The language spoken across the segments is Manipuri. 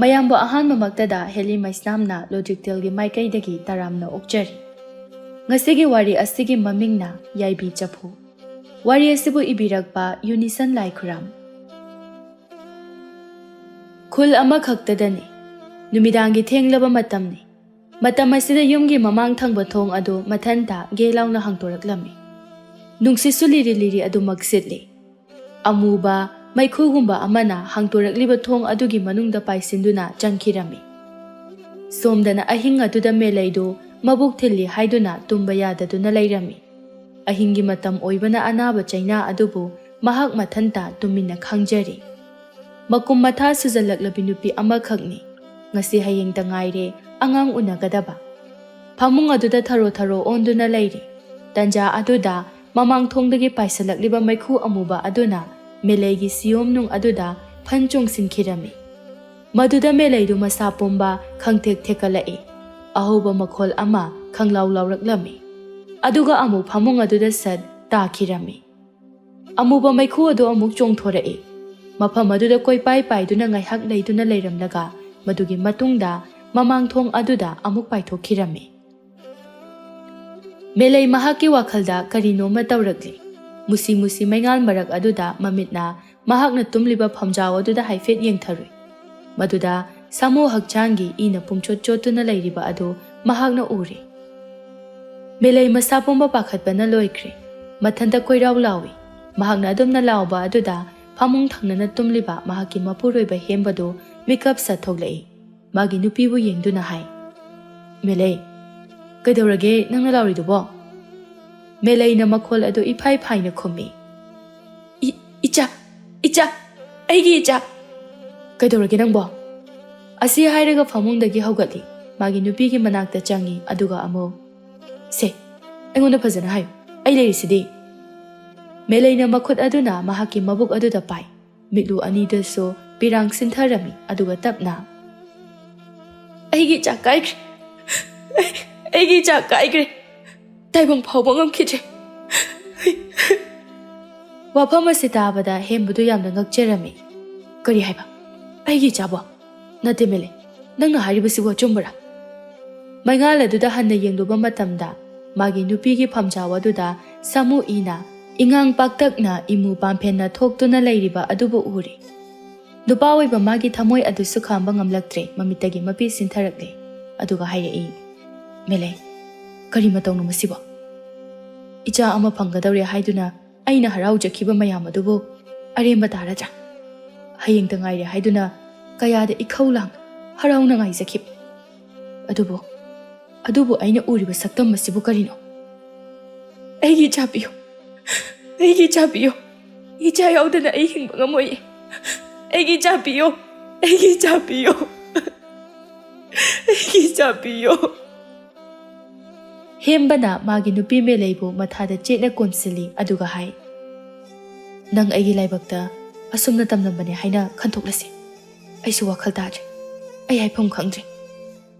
ꯃꯌꯥꯝꯕꯨ ꯑꯍꯥꯟꯕꯃꯛꯇꯗ ꯍꯦꯂꯤ ꯃꯩꯁꯅꯥꯝꯅ ꯂꯣꯖꯤꯛꯇꯦꯜꯒꯤ ꯃꯥꯏꯀꯩꯗꯒꯤ ꯇꯔꯥꯝꯅ ꯑꯣꯛꯆꯔꯤ꯫ ꯉꯁꯤꯒꯤ ꯋꯥꯔꯤ ꯑꯁꯤꯒꯤ ꯃꯃꯤꯡꯅ ꯌꯥꯏꯕꯤ ꯆꯐꯨ꯫ ꯋꯥꯔꯤ ꯑꯁꯤꯕꯨ ꯏꯕꯤꯔꯛꯄ ꯌꯨꯅꯤꯁꯟ ꯂꯥꯏꯈꯨꯔꯥꯝ꯫ ꯈꯨꯜ ꯑꯃꯈꯛꯇꯗꯅꯤ, ꯅꯨꯃꯤꯗꯥꯡꯒꯤ ꯊꯦꯡꯂꯕ ꯃꯇꯝꯅꯤ꯫ ꯃꯇꯝ ꯑꯁꯤꯗ ꯌꯨꯝꯒꯤ ꯃꯃꯥꯡ ꯊꯪꯕ ꯊꯣꯡ ꯑꯗꯨ ꯃꯊꯟꯇ ꯒꯦ ꯂꯥꯎꯅ ꯍꯥꯡꯗꯣꯔꯛꯂꯝꯃꯤ꯫ ꯅꯨꯡꯁꯤꯠꯁꯨ ꯂꯤꯔꯤ ꯑꯗꯨꯃꯛ ꯁꯤꯠꯂꯤ꯫ ꯑꯃꯨꯕ ꯃꯩꯈꯨꯒꯨꯝꯕ ꯑꯃꯅ ꯍꯥꯡꯗꯣꯔꯛꯂꯤꯕ ꯊꯣꯡ ꯑꯗꯨꯒꯤ ꯃꯅꯨꯡꯗ ꯄꯥꯏꯁꯤꯟꯗꯨꯅ ꯆꯪꯈꯤꯔꯝꯃꯤ꯫ ꯁꯣꯝꯗꯅ ꯑꯍꯤꯡ ꯑꯗꯨꯗ ꯃꯦꯂꯩꯗꯨ ꯃꯕꯨꯛ ꯊꯤꯜꯂꯤ ꯍꯥꯏꯗꯨꯅ ꯇꯨꯝꯕ ꯌꯥꯗꯗꯨꯅ ꯂꯩꯔꯝꯃꯤ꯫ ꯑꯍꯤꯡꯒꯤ ꯃꯇꯝ ꯑꯣꯏꯕꯅ ꯑꯅꯥꯕ ꯆꯩꯅꯥ ꯑꯗꯨꯕꯨ ꯃꯍꯥꯛ ꯃꯊꯟꯇ ꯇꯨꯃꯤꯟꯅ ꯈꯪꯖꯔꯤ꯫ ꯃꯀꯨꯝ ꯃꯊꯥ ꯁꯨꯖꯜꯂꯛꯂꯕꯤ ꯅꯨꯄꯤ ꯑꯃꯈꯛꯅꯤ꯫ ꯉꯁꯤ ꯍꯌꯦꯡꯇ ꯉꯥꯏꯔꯦ ꯑꯉꯥꯡ ꯎꯅꯒꯗꯕ꯫ ꯐꯃꯨꯡ ꯑꯗꯨꯗ ꯊꯔꯣ ꯑꯣꯟꯗꯨꯅ ꯂꯩꯔꯤ꯫ ꯇꯟꯖꯥ ꯑꯗꯨꯗ ꯃꯃꯥꯡ ꯊꯣꯡꯗꯒꯤ ꯄꯥꯏꯁꯜꯂꯛꯂꯤꯕ ꯃꯩꯈꯨ ꯑꯃꯨꯕ ꯑꯗꯨꯅ ꯃꯦꯂꯩꯒꯤ ꯁꯤꯌꯣꯝꯅꯨꯡ ꯑꯗꯨꯗ ꯐꯟ ꯆꯣꯡꯁꯤꯟꯈꯤꯔꯝꯃꯤ꯫ ꯃꯗꯨꯗ ꯃꯦꯂꯩꯗꯨ ꯃꯁꯥ ꯄꯨꯝꯕ ꯈꯪꯊꯦꯛ ꯊꯦꯛꯀꯠꯂꯛꯏ꯫ ꯑꯍꯧꯕ ꯃꯈꯣꯜ ꯑꯃ ꯈꯪꯂꯥꯎ ꯂꯥꯎꯔꯛꯂꯝꯃꯤ꯫ ꯑꯗꯨꯒ ꯑꯃꯨꯛ ꯐꯃꯨꯡ ꯑꯗꯨꯗ ꯁꯠ ꯇꯥꯈꯤꯔꯝꯃꯤ꯫ ꯑꯃꯨꯕ ꯃꯩꯈꯨ ꯑꯗꯨ ꯑꯃꯨꯛ ꯆꯣꯡꯊꯣꯔꯛꯏ꯫ ꯃꯐꯝ ꯑꯗꯨꯗ ꯀꯣꯏꯄꯥꯏ ꯄꯥꯏꯗꯨꯅ ꯉꯥꯏꯍꯥꯛ ꯂꯩꯗꯨꯅ ꯂꯩꯔꯝꯂꯒ ꯃꯗꯨꯒꯤ ꯃꯇꯨꯡꯗ ꯃꯃꯥꯡ ꯊꯣꯡ ꯑꯗꯨꯗ ꯑꯃꯨꯛ ꯄꯥꯏꯊꯣꯛꯈꯤꯔꯝꯃꯤ꯫ ꯃꯦꯂꯩ ꯃꯍꯥꯛꯀꯤ ꯋꯥꯈꯜꯗ ꯀꯔꯤꯅꯣꯃ ꯇꯧꯔꯛꯂꯤ꯫ ꯃꯨꯁꯤ ꯃꯩꯉꯥꯜ ꯃꯔꯛ ꯑꯗꯨꯗ ꯃꯃꯤꯠꯅ ꯃꯍꯥꯛꯅ ꯇꯨꯝꯂꯤꯕ ꯐꯝꯖꯥꯎ ꯑꯗꯨꯗ ꯍꯥꯏꯐꯦꯠ ꯌꯦꯡꯊꯔꯨꯏ꯫ ꯃꯗꯨꯗ ꯁꯥꯃꯨ ꯍꯛꯆꯥꯡꯒꯤ ꯏꯅ ꯄꯨꯡꯆꯣꯠ ꯆꯣꯠꯇꯨꯅ ꯂꯩꯔꯤꯕ ꯑꯗꯨ ꯃꯍꯥꯛꯅ ꯎꯔꯤ꯫ ꯃꯦꯂꯩ ꯃꯁꯥ ꯄꯨꯝꯕ ꯄꯥꯈꯠꯄꯅ ꯂꯣꯏꯈ꯭ꯔꯦ꯫ ꯃꯊꯟꯇ ꯀꯣꯏꯔꯥꯎ ꯂꯥꯎꯏ꯫ ꯃꯍꯥꯛꯅ ꯑꯗꯨꯝꯅ ꯂꯥꯎꯕ ꯑꯗꯨꯗ ꯐꯃꯨꯡ ꯊꯪꯅꯅ ꯇꯨꯝꯂꯤꯕ ꯃꯍꯥꯛꯀꯤ ꯃꯄꯨꯔꯣꯏꯕ ꯍꯦꯝꯕꯗꯨ ꯃꯤꯀꯞ ꯁꯠ ꯊꯣꯛꯂꯛꯏ꯫ ꯃꯥꯒꯤ ꯅꯨꯄꯤꯕꯨ ꯌꯦꯡꯗꯨꯅ ꯍꯥꯏ, "ꯃꯦꯂꯩ, ꯀꯩꯗꯧꯔꯒꯦ ꯅꯪꯅ ꯂꯥꯎꯔꯤꯗꯨꯕꯣ?" ꯃꯦꯂꯩꯅ ꯃꯈꯣꯜ ꯑꯗꯨ ꯏꯐꯥꯏ ꯐꯥꯏꯅ ꯈꯨꯝꯃꯤ, "ꯏꯆꯥ, ꯑꯩꯒꯤ ꯏꯆꯥ." "ꯀꯩꯗꯧꯔꯒꯦ ꯅꯪꯕꯣ?" ꯑꯁꯤ ꯍꯥꯏꯔꯒ ꯐꯃꯨꯡꯗꯒꯤ ꯍꯧꯒꯠꯂꯤ꯫ ꯃꯥꯒꯤ ꯅꯨꯄꯤꯒꯤ ꯃꯅꯥꯛꯇ ꯆꯪꯉꯤ꯫ ꯑꯗꯨꯒ ꯑꯃꯨꯛ, "ꯁꯦ, ꯑꯩꯉꯣꯟꯗ ꯐꯖꯅ ꯍꯥꯏꯌꯨ, ꯑꯩ ꯂꯩꯔꯤꯁꯤꯗꯤ." ꯃꯦꯂꯩꯅ ꯃꯈꯨꯠ ꯑꯗꯨꯅ ꯃꯍꯥꯛꯀꯤ ꯃꯕꯨꯛ ꯑꯗꯨꯗ ꯄꯥꯏ꯫ ꯃꯤꯠꯂꯨ ꯑꯅꯤꯗꯁꯨ ꯄꯤꯔꯥꯡ ꯁꯤꯟꯊꯔꯝꯃꯤ꯫ ꯑꯗꯨꯒ ꯇꯞꯅ, "ꯑꯩꯒꯤ ꯏꯆꯥ ꯀꯥꯏꯈ꯭ꯔꯦ, ꯑꯩꯒꯤ ꯏꯆꯥ ꯀꯥꯏꯈ꯭ꯔꯦ, ꯇꯥꯏꯕꯪ ꯐꯥꯎꯕ ꯉꯝꯈꯤꯗ꯭ꯔꯦ." ꯋꯥꯐꯝ ꯑꯁꯤ ꯇꯥꯕꯗ ꯍꯦꯝꯕꯗꯨ ꯌꯥꯝꯅ ꯉꯛꯆꯔꯝꯃꯤ꯫ "ꯀꯔꯤ ꯍꯥꯏꯕ? ꯑꯩꯒꯤ ꯏꯆꯥꯕꯣ? ꯅꯠꯇꯦ ꯃꯦꯂꯩ, ꯅꯪꯅ ꯍꯥꯏꯔꯤꯕꯁꯤꯕꯨ ꯑꯆꯨꯝꯕꯔꯥ?" ꯃꯩꯉꯥꯜ ꯑꯗꯨꯗ ꯍꯟꯅ ꯌꯦꯡꯂꯨꯕ ꯃꯇꯝꯗ ꯃꯥꯒꯤ ꯅꯨꯄꯤꯒꯤ ꯐꯝꯖꯥꯎ ꯑꯗꯨꯗ ꯁꯥꯃꯨ ꯏꯅ ꯏꯉꯥꯡ ꯄꯥꯛꯇꯛꯅ ꯏꯃꯨ ꯄꯥꯝꯐꯦꯟꯅ ꯊꯣꯛꯇꯨꯅ ꯂꯩꯔꯤꯕ ꯑꯗꯨꯕꯨ ꯎꯔꯤ꯫ ꯅꯨꯄꯥ ꯑꯣꯏꯕ ꯃꯥꯒꯤ ꯊꯃꯣꯏ ꯑꯗꯨꯁꯨ ꯈꯥꯝꯕ ꯉꯝꯂꯛꯇ꯭ꯔꯦ꯫ ꯃꯃꯤꯠꯇꯒꯤ ꯃꯄꯤ ꯁꯤꯟꯊꯔꯛꯂꯤ꯫ ꯑꯗꯨꯒ ꯍꯥꯏꯔꯛꯏ, "ꯃꯦꯂꯩ, ꯀꯔꯤ ꯃꯇꯧꯅꯣ ꯃꯁꯤꯕꯣ? ꯏꯆꯥ ꯑꯃ ꯐꯪꯒꯗꯧꯔꯦ ꯍꯥꯏꯗꯨꯅ ꯑꯩꯅ ꯍꯔꯥꯎꯖꯈꯤꯕ ꯃꯌꯥꯝ ꯑꯗꯨꯕꯨ ꯑꯔꯦꯝꯕ ꯇꯥꯔꯗ꯭ꯔꯥ? ꯍꯌꯦꯡꯇ ꯉꯥꯏꯔꯦ ꯍꯥꯏꯗꯨꯅ ꯀꯌꯥꯗ ꯏꯈꯧ ꯂꯥꯡ ꯍꯔꯥꯎꯅ ꯉꯥꯏꯖꯈꯤꯕ. ꯑꯗꯨꯕꯨ ꯑꯩꯅ ꯎꯔꯤꯕ ꯁꯛꯇꯝ ꯑꯁꯤꯕꯨ ꯀꯔꯤꯅꯣ? ꯑꯩꯒꯤ ꯏꯆꯥ ꯄꯤꯌꯨ, ꯑꯩꯒꯤ ꯏꯆꯥ ꯄꯤꯌꯨ. ꯏꯆꯥ ꯌꯥꯎꯗꯅ ꯑꯩ ꯍꯤꯡꯕ ꯉꯝꯃꯣꯏꯌꯦ. ꯑꯩꯒꯤ ꯏꯆꯥ ꯄꯤꯌꯨ, ꯑꯩꯒꯤ ꯏꯆꯥ ꯄꯤꯌꯨ, ꯑꯩꯒꯤ ꯏꯆꯥ ꯄꯤꯌꯨ." ꯍꯦꯝꯕꯅ ꯃꯥꯒꯤ ꯅꯨꯄꯤ ꯃꯦꯂꯩꯕꯨ ꯃꯊꯥꯗ ꯆꯦꯠꯅ ꯀꯣꯟꯁꯤꯜꯂꯤ꯫ ꯑꯗꯨꯒ ꯍꯥꯏ, "ꯅꯪ ꯑꯩꯒꯤ ꯂꯥꯏꯕꯛꯇ ꯑꯁꯨꯝꯅ ꯇꯝꯂꯝꯕꯅꯦ ꯍꯥꯏꯅ ꯈꯟꯊꯣꯛꯂꯁꯤ꯫ ꯑꯩꯁꯨ ꯋꯥꯈꯜ ꯇꯥꯗ꯭ꯔꯦ, ꯑꯩ ꯍꯥꯏꯐꯝ ꯈꯪꯗ꯭ꯔꯦ."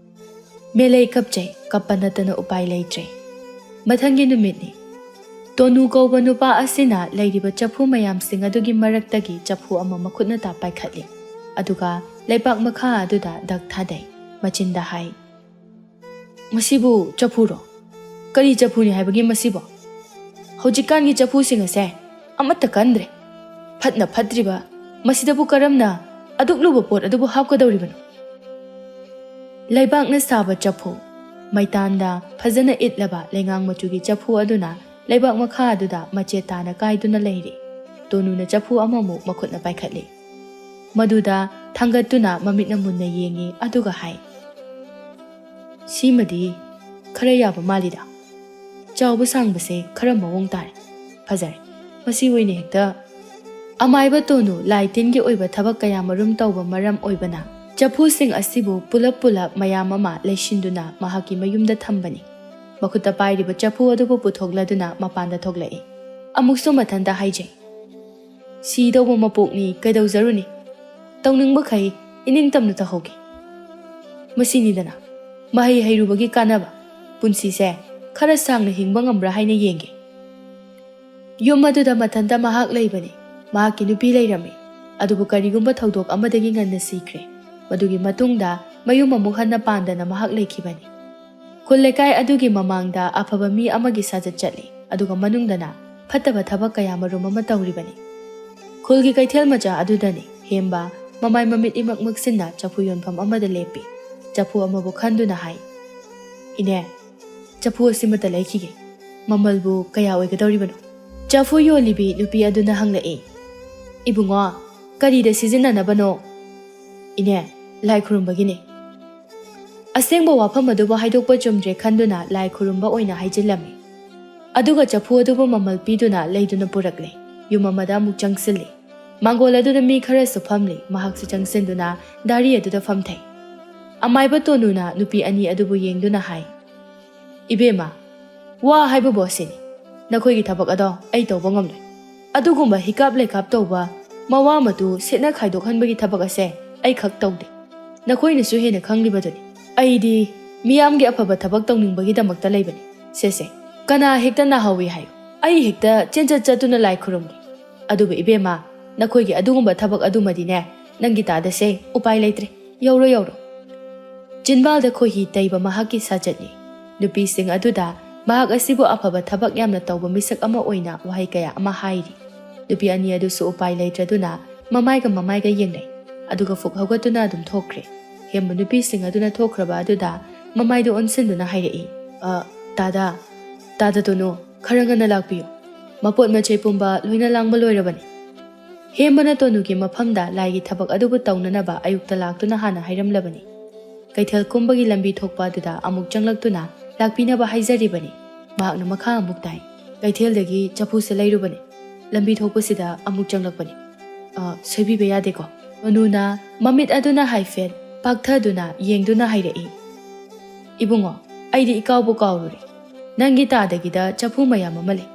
ꯃꯦꯂꯩ ꯀꯞꯆꯩ꯫ ꯀꯞꯄ ꯅꯠꯇꯅ ꯎꯄꯥꯏ ꯂꯩꯇ꯭ꯔꯦ꯫ ꯃꯊꯪꯒꯤ ꯅꯨꯃꯤꯠꯅꯤ꯫ ꯇꯣꯅꯨ ꯀꯧꯕ ꯅꯨꯄꯥ ꯑꯁꯤꯅ ꯂꯩꯔꯤꯕ ꯆꯐꯨ ꯃꯌꯥꯝꯁꯤꯡ ꯑꯗꯨꯒꯤ ꯃꯔꯛꯇꯒꯤ ꯆꯐꯨ ꯑꯃ ꯃꯈꯨꯠꯅ ꯄꯥꯏꯈꯠꯂꯤ꯫ ꯑꯗꯨꯒ ꯂꯩꯕꯥꯛ ꯃꯈꯥ ꯑꯗꯨꯗ ꯗꯛ ꯊꯥꯗꯩ꯫ ꯃꯆꯤꯟꯗ ꯍꯥꯏ, "ꯃꯁꯤꯕꯨ ꯆꯐꯨꯔꯣ? ꯀꯔꯤ ꯆꯐꯨꯅꯤ ꯍꯥꯏꯕꯒꯦ ꯃꯁꯤꯕꯣ? ꯍꯧꯖꯤꯛꯀꯥꯟꯒꯤ ꯆꯐꯨꯁꯤꯡ ꯑꯁꯦ ꯑꯃꯠꯇ ꯀꯟꯗ꯭ꯔꯦ꯫ ꯐꯠꯅ ꯐꯠꯇ꯭ꯔꯤꯕ ꯃꯁꯤꯗꯕꯨ ꯀꯔꯝꯅ ꯑꯗꯨꯛ ꯂꯨꯕ ꯄꯣꯠ ꯑꯗꯨꯕꯨ ꯍꯥꯞꯀꯗꯧꯔꯤꯕꯅꯣ?" ꯂꯩꯕꯥꯛꯅ ꯁꯥꯕ ꯆꯐꯨ, ꯃꯩꯇꯥꯟꯗ ꯐꯖꯅ ꯏꯠꯂꯕ ꯂꯩꯉꯥꯡ ꯃꯆꯨꯒꯤ ꯆꯐꯨ ꯑꯗꯨꯅ ꯂꯩꯕꯥꯛ ꯃꯈꯥ ꯑꯗꯨꯗ ꯃꯆꯦꯠ ꯇꯥꯅ ꯀꯥꯏꯗꯨꯅ ꯂꯩꯔꯤ꯫ ꯇꯣꯅꯨꯅ ꯆꯐꯨ ꯑꯃꯃꯨꯛ ꯃꯈꯨꯠꯅ ꯄꯥꯏꯈꯠꯂꯤ꯫ ꯃꯗꯨꯗ ꯊꯥꯡꯒꯠꯇꯨꯅ ꯃꯃꯤꯠꯅ ꯃꯨꯟꯅ ꯌꯦꯡꯉꯤ꯫ ꯑꯗꯨꯒ ꯍꯥꯏ, "ꯁꯤꯃꯗꯤ ꯈꯔ ꯌꯥꯕ ꯃꯥꯜꯂꯤꯗ. ꯆꯥꯎꯕ ꯁꯥꯡꯕꯁꯦ ꯈꯔ ꯃꯑꯣꯡ ꯇꯥꯔꯦ, ꯐꯖꯔꯦ. ꯃꯁꯤ ꯑꯣꯏꯅ ꯍꯦꯛꯇ..." ꯑꯃꯥꯏꯕ ꯇꯣꯅꯨ ꯂꯥꯏ ꯇꯤꯟꯒꯤ ꯑꯣꯏꯕ ꯊꯕꯛ ꯀꯌꯥꯃꯔꯨꯝ ꯇꯧꯕ ꯃꯔꯝ ꯑꯣꯏꯕꯅ ꯆꯐꯨꯁꯤꯡ ꯑꯁꯤꯕꯨ ꯄꯨꯂꯞ ꯃꯌꯥꯝ ꯑꯃ ꯂꯩꯁꯤꯟꯗꯨꯅ ꯃꯍꯥꯛꯀꯤ ꯃꯌꯨꯝꯗ ꯊꯝꯕꯅꯤ꯫ ꯃꯈꯨꯠꯇ ꯄꯥꯏꯔꯤꯕ ꯆꯐꯨ ꯑꯗꯨꯕꯨ puthokladuna mapanda thoklai. Amukso mathanda haijai. Sidawa mapokni kaidawjaruni. Tawningba khai ining tamna tahogi. Masinidana mahai hairubagi kanaba punsi se khara sangna hingba ngambra haina yenge. Yum aduda mathanda mahak laibani. Mahakki nupi lairami. Adubu karigumba thaudok amadagi nganna sikre. ꯃꯗꯨꯒꯤ ꯃꯇꯨꯡꯗ ꯃꯌꯨꯝ ꯑꯃꯨꯛ ꯍꯟꯅ ꯄꯥꯟꯗꯅ ꯃꯍꯥꯛ ꯂꯩꯈꯤꯕꯅꯤ꯫ ꯈꯨꯜ ꯂꯩꯀꯥꯏ ꯑꯗꯨꯒꯤ ꯃꯃꯥꯡꯗ ꯑꯐꯕ ꯃꯤ ꯑꯃꯒꯤ ꯁꯥꯖꯠ ꯆꯠꯂꯤ, ꯑꯗꯨꯒ ꯃꯅꯨꯡꯗꯅ ꯐꯠꯇꯕ ꯊꯕꯛ ꯀꯌꯥ ꯃꯔꯨꯝ ꯑꯃ ꯇꯧꯔꯤꯕꯅꯤ꯫ ꯈꯨꯜꯒꯤ ꯀꯩꯊꯦꯜ ꯃꯆꯥ ꯑꯗꯨꯗꯅꯤ ꯍꯦꯝꯕ ꯃꯃꯥꯏ ꯃꯃꯤꯠ ꯏꯃꯛ ꯃꯛꯁꯤꯟꯅ ꯆꯐꯨ ꯌꯣꯟꯐꯝ ꯑꯃꯗ ꯂꯦꯞꯄꯤ꯫ ꯆꯐꯨ ꯑꯃꯕꯨ ꯈꯟꯗꯨꯅ ꯍꯥꯏ, "ꯏꯅꯦ, ꯆꯐꯨ ꯑꯁꯤꯃꯇ ꯂꯩꯈꯤꯒꯦ, ꯃꯃꯜꯕꯨ ꯀꯌꯥ ꯑꯣꯏꯒꯗꯧꯔꯤꯕꯅꯣ?" ꯆꯐꯨ ꯌꯣꯜꯂꯤꯕꯤ ꯅꯨꯄꯤ ꯑꯗꯨꯅ ꯍꯪꯂꯛꯏ, "ꯏꯕꯨꯡꯉꯣ, ꯀꯔꯤꯗ ꯁꯤꯖꯤꯟꯅꯅꯕꯅꯣ?" "ꯏꯅꯦ, ꯂꯥꯏ ꯈꯨꯔꯨꯝꯕꯒꯤꯅꯦ." ꯑꯁꯦꯡꯕ ꯋꯥꯐꯝ ꯑꯗꯨꯕꯨ ꯍꯥꯏꯗꯣꯛꯄ ꯆꯨꯝꯗ꯭ꯔꯦ ꯈꯟꯗꯨꯅ ꯂꯥꯏ ꯈꯨꯔꯨꯝꯕ ꯑꯣꯏꯅ ꯍꯥꯏꯖꯤꯜꯂꯝꯃꯤ꯫ ꯑꯗꯨꯒ ꯆꯐꯨ ꯑꯗꯨꯕꯨ ꯃꯃꯜ ꯄꯤꯗꯨꯅ ꯂꯩꯗꯨꯅ ꯄꯨꯔꯛꯂꯦ꯫ ꯌꯨꯝ ꯑꯃꯗ ꯑꯃꯨꯛ ꯆꯪꯁꯤꯜꯂꯤ꯫ ꯃꯥꯡꯒꯣꯜ ꯑꯗꯨꯗ ꯃꯤ ꯈꯔꯁꯨ ꯐꯝꯂꯤ꯫ ꯃꯍꯥꯛꯁꯨ ꯆꯪꯁꯤꯟꯗꯨꯅ ꯗꯥꯔꯤ ꯑꯗꯨꯗ ꯐꯝꯊꯩ꯫ ꯑꯃꯥꯏꯕ ꯇꯣꯅꯨꯅ ꯅꯨꯄꯤ ꯑꯅꯤ ꯑꯗꯨꯕꯨ ꯌꯦꯡꯗꯨꯅ ꯍꯥꯏ, "ꯏꯕꯦꯝꯃ, ꯋꯥ ꯍꯥꯏꯕꯕꯨ ꯑꯁꯤꯅꯤ꯫ ꯅꯈꯣꯏꯒꯤ ꯊꯕꯛ ꯑꯗꯣ ꯑꯩ ꯇꯧꯕ ꯉꯝꯂꯣꯏ꯫ ꯑꯗꯨꯒꯨꯝꯕ ꯍꯤꯀꯥꯞ ꯂꯩꯀꯥꯞ ꯇꯧꯕ, ꯃꯋꯥ ꯃꯇꯨ ꯁꯦꯠꯅ ꯈꯥꯏꯗꯣꯛꯍꯟꯕꯒꯤ ꯊꯕꯛ ꯑꯁꯦ ꯑꯩ ꯈꯛ ꯇꯧꯗꯦ꯫ ꯅꯈꯣꯏꯅꯁꯨ ꯍꯦꯟꯅ ꯈꯪꯂꯤꯕꯗꯨꯅꯤ꯫ ꯑꯩꯗꯤ ꯃꯤꯌꯥꯝꯒꯤ ꯑꯐꯕ ꯊꯕꯛ ꯇꯧꯅꯤꯡꯕꯒꯤꯗꯃꯛꯇ ꯂꯩꯕꯅꯤ꯫ ꯁꯦ, ꯀꯅꯥ ꯍꯦꯛꯇ ꯅꯥꯍꯧꯋꯤ ꯍꯥꯏꯌꯨ, ꯑꯩ ꯍꯦꯛꯇ ꯆꯦꯟꯆꯠ ꯆꯠꯇꯨꯅ ꯂꯥꯏ ꯈꯨꯔꯨꯝꯒꯦ꯫ ꯑꯗꯨꯕꯨ ꯏꯕꯦꯝꯃ, ꯅꯈꯣꯏꯒꯤ ꯑꯗꯨꯒꯨꯝꯕ ꯊꯕꯛ ꯑꯗꯨꯃꯗꯤꯅꯦ, ꯅꯪꯒꯤ ꯇꯥꯗꯁꯦ ꯎꯄꯥꯏ ꯂꯩꯇ꯭ꯔꯦ꯫ ꯌꯧꯔꯣ." ꯆꯤꯟꯕꯥꯜꯗ ꯈꯣꯏꯍꯤ ꯇꯩꯕ ꯃꯍꯥꯛꯀꯤ ꯁꯥꯖꯠꯅꯤ꯫ ꯅꯨꯄꯤꯁꯤꯡ ꯑꯗꯨꯗ ꯃꯍꯥꯛ ꯑꯁꯤꯕꯨ ꯑꯐꯕ ꯊꯕꯛ ꯌꯥꯝꯅ ꯇꯧꯕ ꯃꯤꯁꯛ ꯑꯃ ꯑꯣꯏꯅ ꯋꯥꯍꯩ ꯀꯌꯥ ꯑꯃ ꯍꯥꯏꯔꯤ꯫ ꯅꯨꯄꯤ ꯑꯅꯤ ꯑꯗꯨꯁꯨ ꯎꯄꯥꯏ ꯂꯩꯇ꯭ꯔꯗꯨꯅ ꯃꯃꯥꯏꯒ ꯌꯦꯡꯅꯩ, ꯑꯗꯨꯒ ꯐꯨꯛ ꯍꯧꯒꯠꯇꯨꯅ ꯑꯗꯨꯝ ꯊꯣꯛꯈ꯭ꯔꯦ꯫ ꯍꯦꯝꯕ ꯅꯨꯄꯤꯁꯤꯡ ꯑꯗꯨꯅ ꯊꯣꯛꯈ꯭ꯔꯕ ꯑꯗꯨꯗ ꯃꯃꯥꯏꯗꯨ ꯑꯣꯟꯁꯤꯟꯗꯨꯅ ꯍꯥꯏꯔꯛꯏ, ꯇꯥꯗ ꯇꯣꯅꯨ, ꯈꯔ ꯉꯟꯅ ꯂꯥꯛꯄꯤꯌꯨ꯫ ꯃꯄꯣꯠ ꯃꯆꯩ ꯄꯨꯝꯕ ꯂꯣꯏꯅ ꯂꯥꯡꯕ ꯂꯣꯏꯔꯕꯅꯤ." ꯍꯦꯝꯕꯅ ꯇꯣꯅꯨꯒꯤ ꯃꯐꯝꯗ ꯂꯥꯏꯒꯤ ꯊꯕꯛ ꯑꯗꯨꯕꯨ ꯇꯧꯅꯅꯕ ꯑꯌꯨꯛꯇ ꯂꯥꯛꯇꯨꯅ ꯍꯥꯟꯅ ꯍꯥꯏꯔꯝꯂꯕꯅꯤ꯫ ꯀꯩꯊꯦꯜ ꯀꯨꯝꯕꯒꯤ ꯂꯝꯕꯤ ꯊꯣꯛꯄ ꯑꯗꯨꯗ ꯑꯃꯨꯛ ꯆꯪꯂꯛꯇꯨꯅ ꯂꯥꯛꯄꯤꯅꯕ ꯍꯥꯏꯖꯔꯤꯕꯅꯤ꯫ ꯃꯍꯥꯛꯅ ꯃꯈꯥ ꯑꯃꯨꯛ ꯇꯥꯏ, "ꯀꯩꯊꯦꯜꯗꯒꯤ ꯆꯐꯨꯁꯦ ꯂꯩꯔꯨꯕꯅꯤ, ꯂꯝꯕꯤ ꯊꯣꯛꯄꯁꯤꯗ ꯑꯃꯨꯛ ꯆꯪꯂꯛꯄꯅꯤ꯫ ꯁꯣꯏꯕꯤꯕ ꯌꯥꯗꯦꯀꯣ?" ꯇꯣꯅꯨꯅ ꯃꯃꯤꯠ ꯑꯗꯨꯅ ꯍꯥꯏꯐꯦꯠ ꯄꯥꯛꯊꯗꯨꯅ ꯌꯦꯡꯗꯨꯅ ꯍꯥꯏꯔꯛꯏ, "ꯏꯕꯨꯡꯉꯣ, ꯑꯩꯗꯤ ꯏꯀꯥꯎꯕꯨ ꯀꯥꯎꯔꯨꯔꯦ꯫ ꯅꯪꯒꯤ ꯇꯥꯗꯒꯤꯗ ꯆꯐꯨ ꯃꯌꯥꯝ ꯑꯃ ꯂꯩ꯫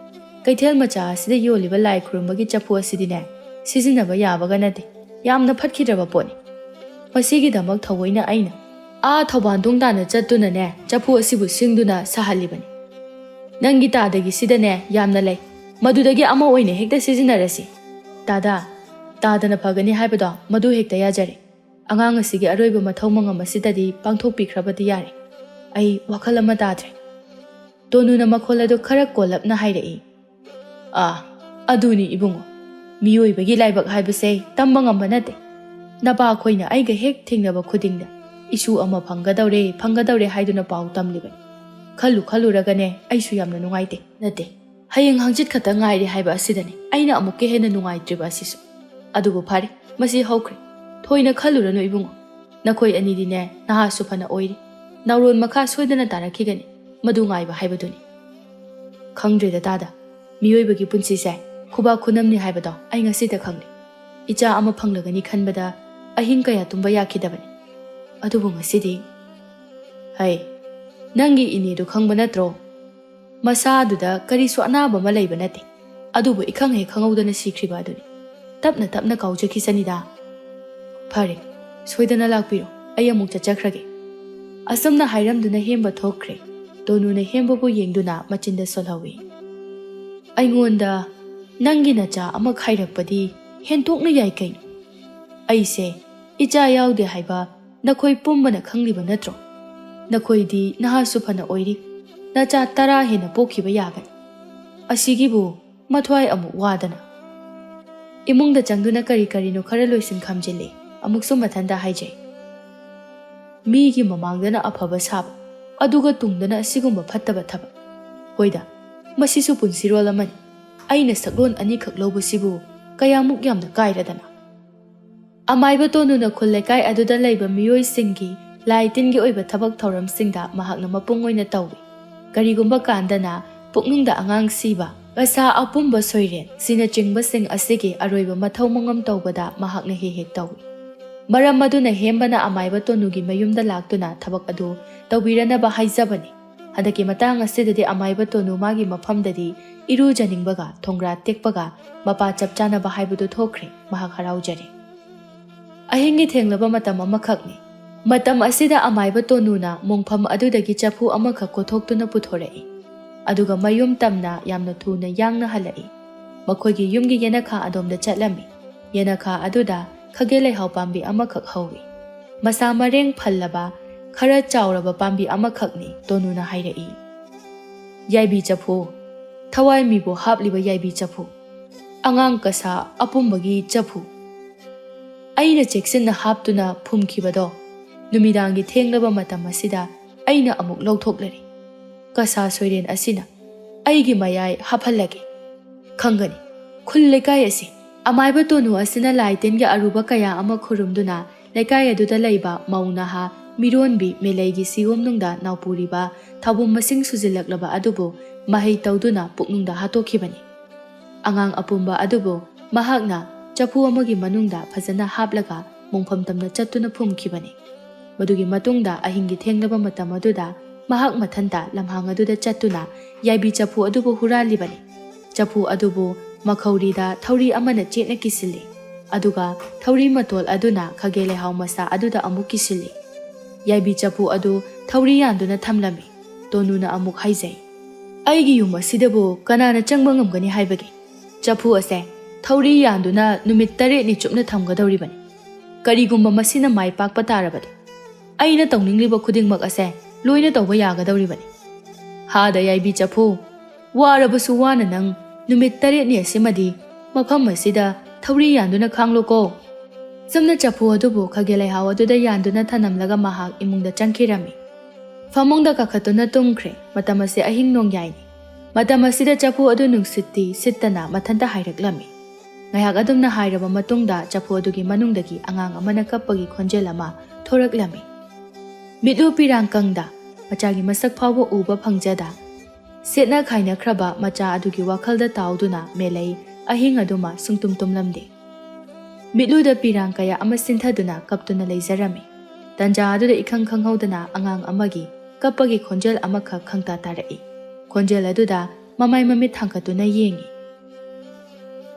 ꯀꯩꯊꯦꯜ ꯃꯆꯥ ꯑꯁꯤꯗ ꯌꯣꯜꯂꯤꯕ ꯂꯥꯏ ꯈꯨꯔꯨꯝꯕꯒꯤ ꯆꯐꯨ ꯑꯁꯤꯗꯤꯅꯦ, ꯁꯤꯖꯤꯟꯅꯕ ꯌꯥꯕꯒ ꯅꯠꯇꯦ, ꯌꯥꯝꯅ ꯐꯠꯈꯤꯗ꯭ꯔꯕ ꯄꯣꯠꯅꯤ꯫ ꯃꯁꯤꯒꯤꯗꯃꯛ ꯊꯑꯣꯏꯅ ꯑꯩꯅ ꯊꯧꯕꯥꯟꯊꯣꯡ ꯇꯥꯟꯅ ꯆꯠꯇꯨꯅꯅꯦ ꯆꯐꯨ ꯑꯁꯤꯕꯨ ꯁꯤꯡꯗꯨꯅ ꯁꯥꯍꯜꯂꯤꯕꯅꯤ꯫ ꯅꯪꯒꯤ ꯇꯥꯗꯒꯤ ꯁꯤꯗꯅꯦ ꯌꯥꯝꯅ ꯂꯩ, ꯃꯗꯨꯗꯒꯤ ꯑꯃ ꯑꯣꯏꯅ ꯍꯦꯛꯇ ꯁꯤꯖꯤꯟꯅꯔꯁꯤ꯫ ꯇꯥꯗꯅ ꯐꯒꯅꯤ ꯍꯥꯏꯕꯗꯣ ꯃꯗꯨ ꯍꯦꯛꯇ ꯌꯥꯖꯔꯦ꯫ ꯑꯉꯥꯡ ꯑꯁꯤꯒꯤ ꯑꯔꯣꯏꯕ ꯃꯊꯧ ꯃꯉꯝ ꯑꯁꯤꯗꯗꯤ ꯄꯥꯡꯊꯣꯛꯄꯤꯈ꯭ꯔꯕꯗꯤ ꯌꯥꯔꯦ꯫ ꯑꯩ ꯋꯥꯈꯜ ꯑꯃ ꯇꯥꯗ꯭ꯔꯦ." ꯇꯣꯅꯨꯅ ꯃꯈꯣꯜ ꯑꯗꯨ ꯈꯔ ꯀꯣꯜꯂꯞꯅ ꯍꯥꯏꯔꯛꯏ, "ꯑꯗꯨꯅꯤ ꯏꯕꯨꯡꯉꯣ, ꯃꯤꯑꯣꯏꯕꯒꯤ ꯂꯥꯏꯕꯛ ꯍꯥꯏꯕꯁꯦ ꯇꯝꯕ ꯉꯝꯕ ꯅꯠꯇꯦ꯫ ꯅꯄꯥꯈꯣꯏꯅ ꯑꯩꯒ ꯍꯦꯛ ꯊꯦꯡꯅꯕ ꯈꯨꯗꯤꯡꯗ ꯏꯁꯨ ꯑꯃ ꯐꯪꯒꯗꯧꯔꯦ ꯍꯥꯏꯗꯨꯅ ꯄꯥꯎ ꯇꯝꯂꯤꯕꯅꯤ꯫ ꯈꯜꯂꯨꯔꯒꯅꯦ ꯑꯩꯁꯨ ꯌꯥꯝꯅ ꯅꯨꯡꯉꯥꯏꯇꯦ꯫ ꯅꯠꯇꯦ, ꯍꯌꯦꯡ ꯍꯪꯆꯤꯠ ꯈꯛꯇ ꯉꯥꯏꯔꯦ ꯍꯥꯏꯕ ꯑꯁꯤꯗꯅꯤ ꯑꯩꯅ ꯑꯃꯨꯛꯀ ꯍꯦꯟꯅ ꯅꯨꯡꯉꯥꯏꯇ꯭ꯔꯤꯕ ꯑꯁꯤꯁꯨ꯫ ꯑꯗꯨꯕꯨ ꯐꯔꯦ, ꯃꯁꯤ ꯍꯧꯈ꯭ꯔꯦ꯫ ꯊꯣꯏꯅ ꯈꯜꯂꯨꯔꯅꯨ ꯏꯕꯨꯡꯉꯣ, ꯅꯈꯣꯏ ꯑꯅꯤꯗꯤꯅꯦ ꯅꯍꯥꯁꯨ ꯐꯅ ꯑꯣꯏꯔꯤ, ꯅꯥꯎꯔꯣꯟ ꯃꯈꯥ ꯁꯣꯏꯗꯅ ꯇꯥꯔꯛꯈꯤꯒꯅꯤ, ꯃꯗꯨ ꯉꯥꯏꯕ ꯍꯥꯏꯕꯗꯨꯅꯤ꯫ ꯈꯪꯗ꯭ꯔꯦꯗ ꯇꯥꯗ, ꯃꯤꯑꯣꯏꯕꯒꯤ ꯄꯨꯟꯁꯤꯁꯦ ꯈꯨꯕꯥꯛ ꯈꯨꯅꯝꯅꯤ ꯍꯥꯏꯕꯗꯣ ꯑꯩ ꯉꯁꯤꯗ ꯈꯪꯂꯦ꯫ ꯏꯆꯥ ꯑꯃ ꯐꯪꯂꯒꯅꯤ ꯈꯟꯕꯗ ꯑꯍꯤꯡ ꯀꯌꯥ ꯇꯨꯝꯕ ꯌꯥꯈꯤꯗꯕꯅꯤ꯫ ꯑꯗꯨꯕꯨ ꯉꯁꯤꯗꯤ ꯅꯪꯒꯤ ꯏꯅꯦꯗꯨ ꯈꯪꯕ ꯅꯠꯇ꯭ꯔꯣ? ꯃꯁꯥꯗꯨꯗ ꯀꯔꯤꯁꯨ ꯑꯅꯥꯕ ꯑꯃ ꯂꯩꯕ ꯅꯠꯇꯦ, ꯑꯗꯨꯕꯨ ꯏꯈꯪ ꯍꯦꯛ ꯈꯪꯍꯧꯗꯅ ꯁꯤꯈ꯭ꯔꯤꯕ ꯑꯗꯨꯅꯤ꯫ ꯇꯞꯅ ꯀꯥꯎꯖꯈꯤꯁꯅꯤꯗ꯫ ꯐꯔꯦ, ꯁꯣꯏꯗꯅ ꯂꯥꯛꯄꯤꯔꯣ, ꯑꯩ ꯑꯃꯨꯛ ꯆꯠꯆꯈ꯭ꯔꯒꯦ." ꯑꯁꯨꯝꯅ ꯍꯥꯏꯔꯝꯗꯨꯅ ꯍꯦꯝꯕ ꯊꯣꯛꯈ꯭ꯔꯦ꯫ ꯇꯣꯅꯨꯅ ꯍꯦꯝꯕꯕꯨ ꯌꯦꯡꯗꯨꯅ ꯃꯆꯤꯟꯗ ꯁꯣꯜꯍꯧꯏ, "ꯑꯩꯉꯣꯟꯗ ꯅꯪꯒꯤ ꯅꯆꯥ ꯑꯃ ꯈꯥꯏꯔꯛꯄꯗꯤ ꯍꯦꯟꯇꯣꯛꯅ ꯌꯥꯏ ꯀꯩꯅꯣ? ꯑꯩꯁꯦ ꯏꯆꯥ ꯌꯥꯎꯗꯦ ꯍꯥꯏꯕ ꯅꯈꯣꯏ ꯄꯨꯝꯕꯅ ꯈꯪꯂꯤꯕ ꯅꯠꯇ꯭ꯔꯣ? ꯅꯈꯣꯏꯗꯤ ꯅꯍꯥꯁꯨ ꯐꯅ ꯑꯣꯏꯔꯤ, ꯅꯆꯥ 10 ꯍꯦꯟꯅ ꯄꯣꯛꯈꯤꯕ ꯌꯥꯒꯅꯤ꯫ ꯑꯁꯤꯒꯤꯕꯨ ꯃꯊ꯭ꯋꯥꯏ ꯑꯃꯨꯛ ꯋꯥꯗꯅ." ꯏꯃꯨꯡꯗ ꯆꯪꯗꯨꯅ ꯀꯔꯤꯅꯣ ꯈꯔ ꯂꯣꯏꯁꯤꯟ ꯈꯝꯖꯤꯜꯂꯤ꯫ ꯑꯃꯨꯛꯁꯨ ꯃꯊꯟꯇ ꯍꯥꯏꯖꯩ, "ꯃꯤꯒꯤ ꯃꯃꯥꯡꯗꯅ ꯑꯐꯕ ꯁꯥꯕ, ꯑꯗꯨꯒ ꯇꯨꯡꯗꯅ ꯑꯁꯤꯒꯨꯝꯕ ꯐꯠꯇꯕ ꯊꯕꯛ. ꯍꯣꯏꯗ, ꯃꯁꯤꯁꯨ ꯄꯨꯟꯁꯤꯔꯣꯜ ꯑꯃꯅꯤ. ꯑꯩꯅ ꯁꯛꯂꯣꯟ 2 ꯈꯛ ꯂꯧꯕꯁꯤꯕꯨ ꯀꯌꯥꯃꯨꯛ ꯌꯥꯝꯅ ꯀꯥꯏꯔꯗꯅ." ꯑꯃꯥꯏꯕ ꯇꯣꯅꯨꯅ ꯈꯨꯜ ꯂꯩꯀꯥꯏ ꯑꯗꯨꯗ ꯂꯩꯕ ꯃꯤꯑꯣꯏꯁꯤꯡꯒꯤ ꯂꯥꯏ ꯇꯤꯟꯒꯤ ꯑꯣꯏꯕ ꯊꯕꯛ ꯊꯧꯔꯝꯁꯤꯡꯗ ꯃꯍꯥꯛꯅ ꯃꯄꯨꯡ ꯑꯣꯏꯅ ꯇꯧꯏ꯫ ꯀꯔꯤꯒꯨꯝꯕ ꯀꯥꯟꯗꯅ ꯄꯨꯛꯅꯨꯡꯗ ꯑꯉꯥꯡ ꯁꯤꯕ, ꯄꯩꯁꯥ ꯑꯄꯨꯝꯕ ꯁꯣꯏꯔꯦꯟ ꯑꯁꯤꯅꯆꯤꯡꯕꯁꯤꯡ ꯑꯁꯤꯒꯤ ꯑꯔꯣꯏꯕ ꯃꯊꯧ ꯃꯉꯝ ꯇꯧꯕꯗ ꯃꯍꯥꯛꯅ ꯍꯦꯛ ꯇꯧꯏ꯫ ꯃꯔꯝ ꯑꯗꯨꯅ ꯍꯦꯝꯕꯅ ꯑꯃꯥꯏꯕ ꯇꯣꯅꯨꯒꯤ ꯃꯌꯨꯝꯗ ꯂꯥꯛꯇꯨꯅ ꯊꯕꯛ ꯑꯗꯨ ꯇꯧꯕꯤꯔꯅꯕ ꯍꯥꯏꯖꯕꯅꯤ꯫ ꯍꯟꯗꯛꯀꯤ ꯃꯇꯥꯡ ꯑꯁꯤꯗꯗꯤ ꯑꯃꯥꯏꯕ ꯇꯣꯅꯨ ꯃꯥꯒꯤ ꯃꯐꯝꯗꯗꯤ ꯏꯔꯨꯖꯅꯤꯡꯕꯒ ꯊꯣꯡꯒ꯭ꯔꯥ ꯇꯦꯛꯄꯒ ꯃꯄꯥ ꯆꯞ ꯆꯥꯅꯕ ꯍꯥꯏꯕꯗꯨ ꯊꯣꯛꯈ꯭ꯔꯦ꯫ ꯃꯍꯥꯛ ꯍꯔꯥꯎꯖꯔꯦ꯫ ꯑꯍꯤꯡꯒꯤ ꯊꯦꯡꯂꯕ ꯃꯇꯝ ꯑꯃꯈꯛꯅꯤ꯫ ꯃꯇꯝ ꯑꯁꯤꯗ ꯑꯃꯥꯏꯕ ꯇꯣꯅꯨꯅ ꯃꯣꯡꯐꯝ ꯑꯗꯨꯗꯒꯤ ꯆꯐꯨ ꯑꯃꯈꯛ ꯀꯣꯊꯣꯛꯇꯨꯅ ꯄꯨꯊꯣꯔꯛꯏ, ꯑꯗꯨꯒ ꯃꯌꯨꯝ ꯇꯝꯅ ꯌꯥꯝꯅ ꯊꯨꯅ ꯌꯥꯡꯅ ꯍꯜꯂꯛꯏ꯫ ꯃꯈꯣꯏꯒꯤ ꯌꯨꯝꯒꯤ ꯌꯦꯅꯈꯥ ꯑꯗꯣꯝꯗ ꯆꯠꯂꯝꯃꯤ꯫ ꯌꯦꯅꯈꯥ ꯑꯗꯨꯗ ꯈꯥꯒꯦꯜ ꯂꯩꯍꯥꯎ ꯄꯥꯝꯕꯤ ꯑꯃꯈꯛ ꯍꯧꯏ꯫ Masa mareng phallaba khara chauraba pambi amakhakni Tonuna hairei. Yaibi chapu thawai mibo hapliba yaibi chapu angang kasa apumbagi chapu aina cheksinna haptuna phumkhibado numidangi thenglaba matam asida aina amuk lawthoklari kasa soiren asina aigi mayai haphallage khangani khullekai asi amaiba tonu asina laitengi aruba kaya ama khurumduna lekai aduda leiba maunaha mironbi meleigi sigom nungda naupuriba thabum masing sujilaklaba adubo mahai tawduna puknungda hatokhibani angang apumba adubo mahakna chapu amagi manungda phajana haplaga mongpham tamna chattuna phumkhibani madugi matungda ahingi thenglaba matam aduda mahak mathanta lamhang aduda chattuna yaibi chapu adubo huralibani chapu adubo makhaurida thauri amana chetna kisili aduga thauri matol aduna khagele haumasa aduda amuk kisili yaibi chapu adu thauri yanduna thamlami tonuna amuk haijai aigi yum asidabo kanana changba ngamgani haibagi chapu ase thauri yanduna numit tare ni chupna thamgadawribani karigumba masina mai pakpa tarabadi aina tawningliba khudingmak ase loina tawba yagadawribani hada yaibi chapu warabasu wana nang numit tare ni asimadi mafam asida thauri yanduna khangloko samna chapu adubu khagele hawa aduda yanduna thanamlaga mahak imungda changkhirami famongda kakhatuna tumkhre matamase ahing nongyaini matamasida chapu adu nungsitti sittana mathanta hairaklami ngayak adumna hairaba matungda chapu adugi manungdagi angang amana kappagi khonjel ama thoraklami mitlu pirangkangda machagi masak phawbo uba phangjada setna khaina khraba macha adugi wakhalda tauduna melai ahing aduma sungtum tumlamde mitluda pirang kaya ama sinthaduna kaptuna leizarami tanja aduda ikhang khanghaudana angang amagi kappagi khonjel amakha khangta tarai khonjel aduda mamai mamit thangkatuna yengi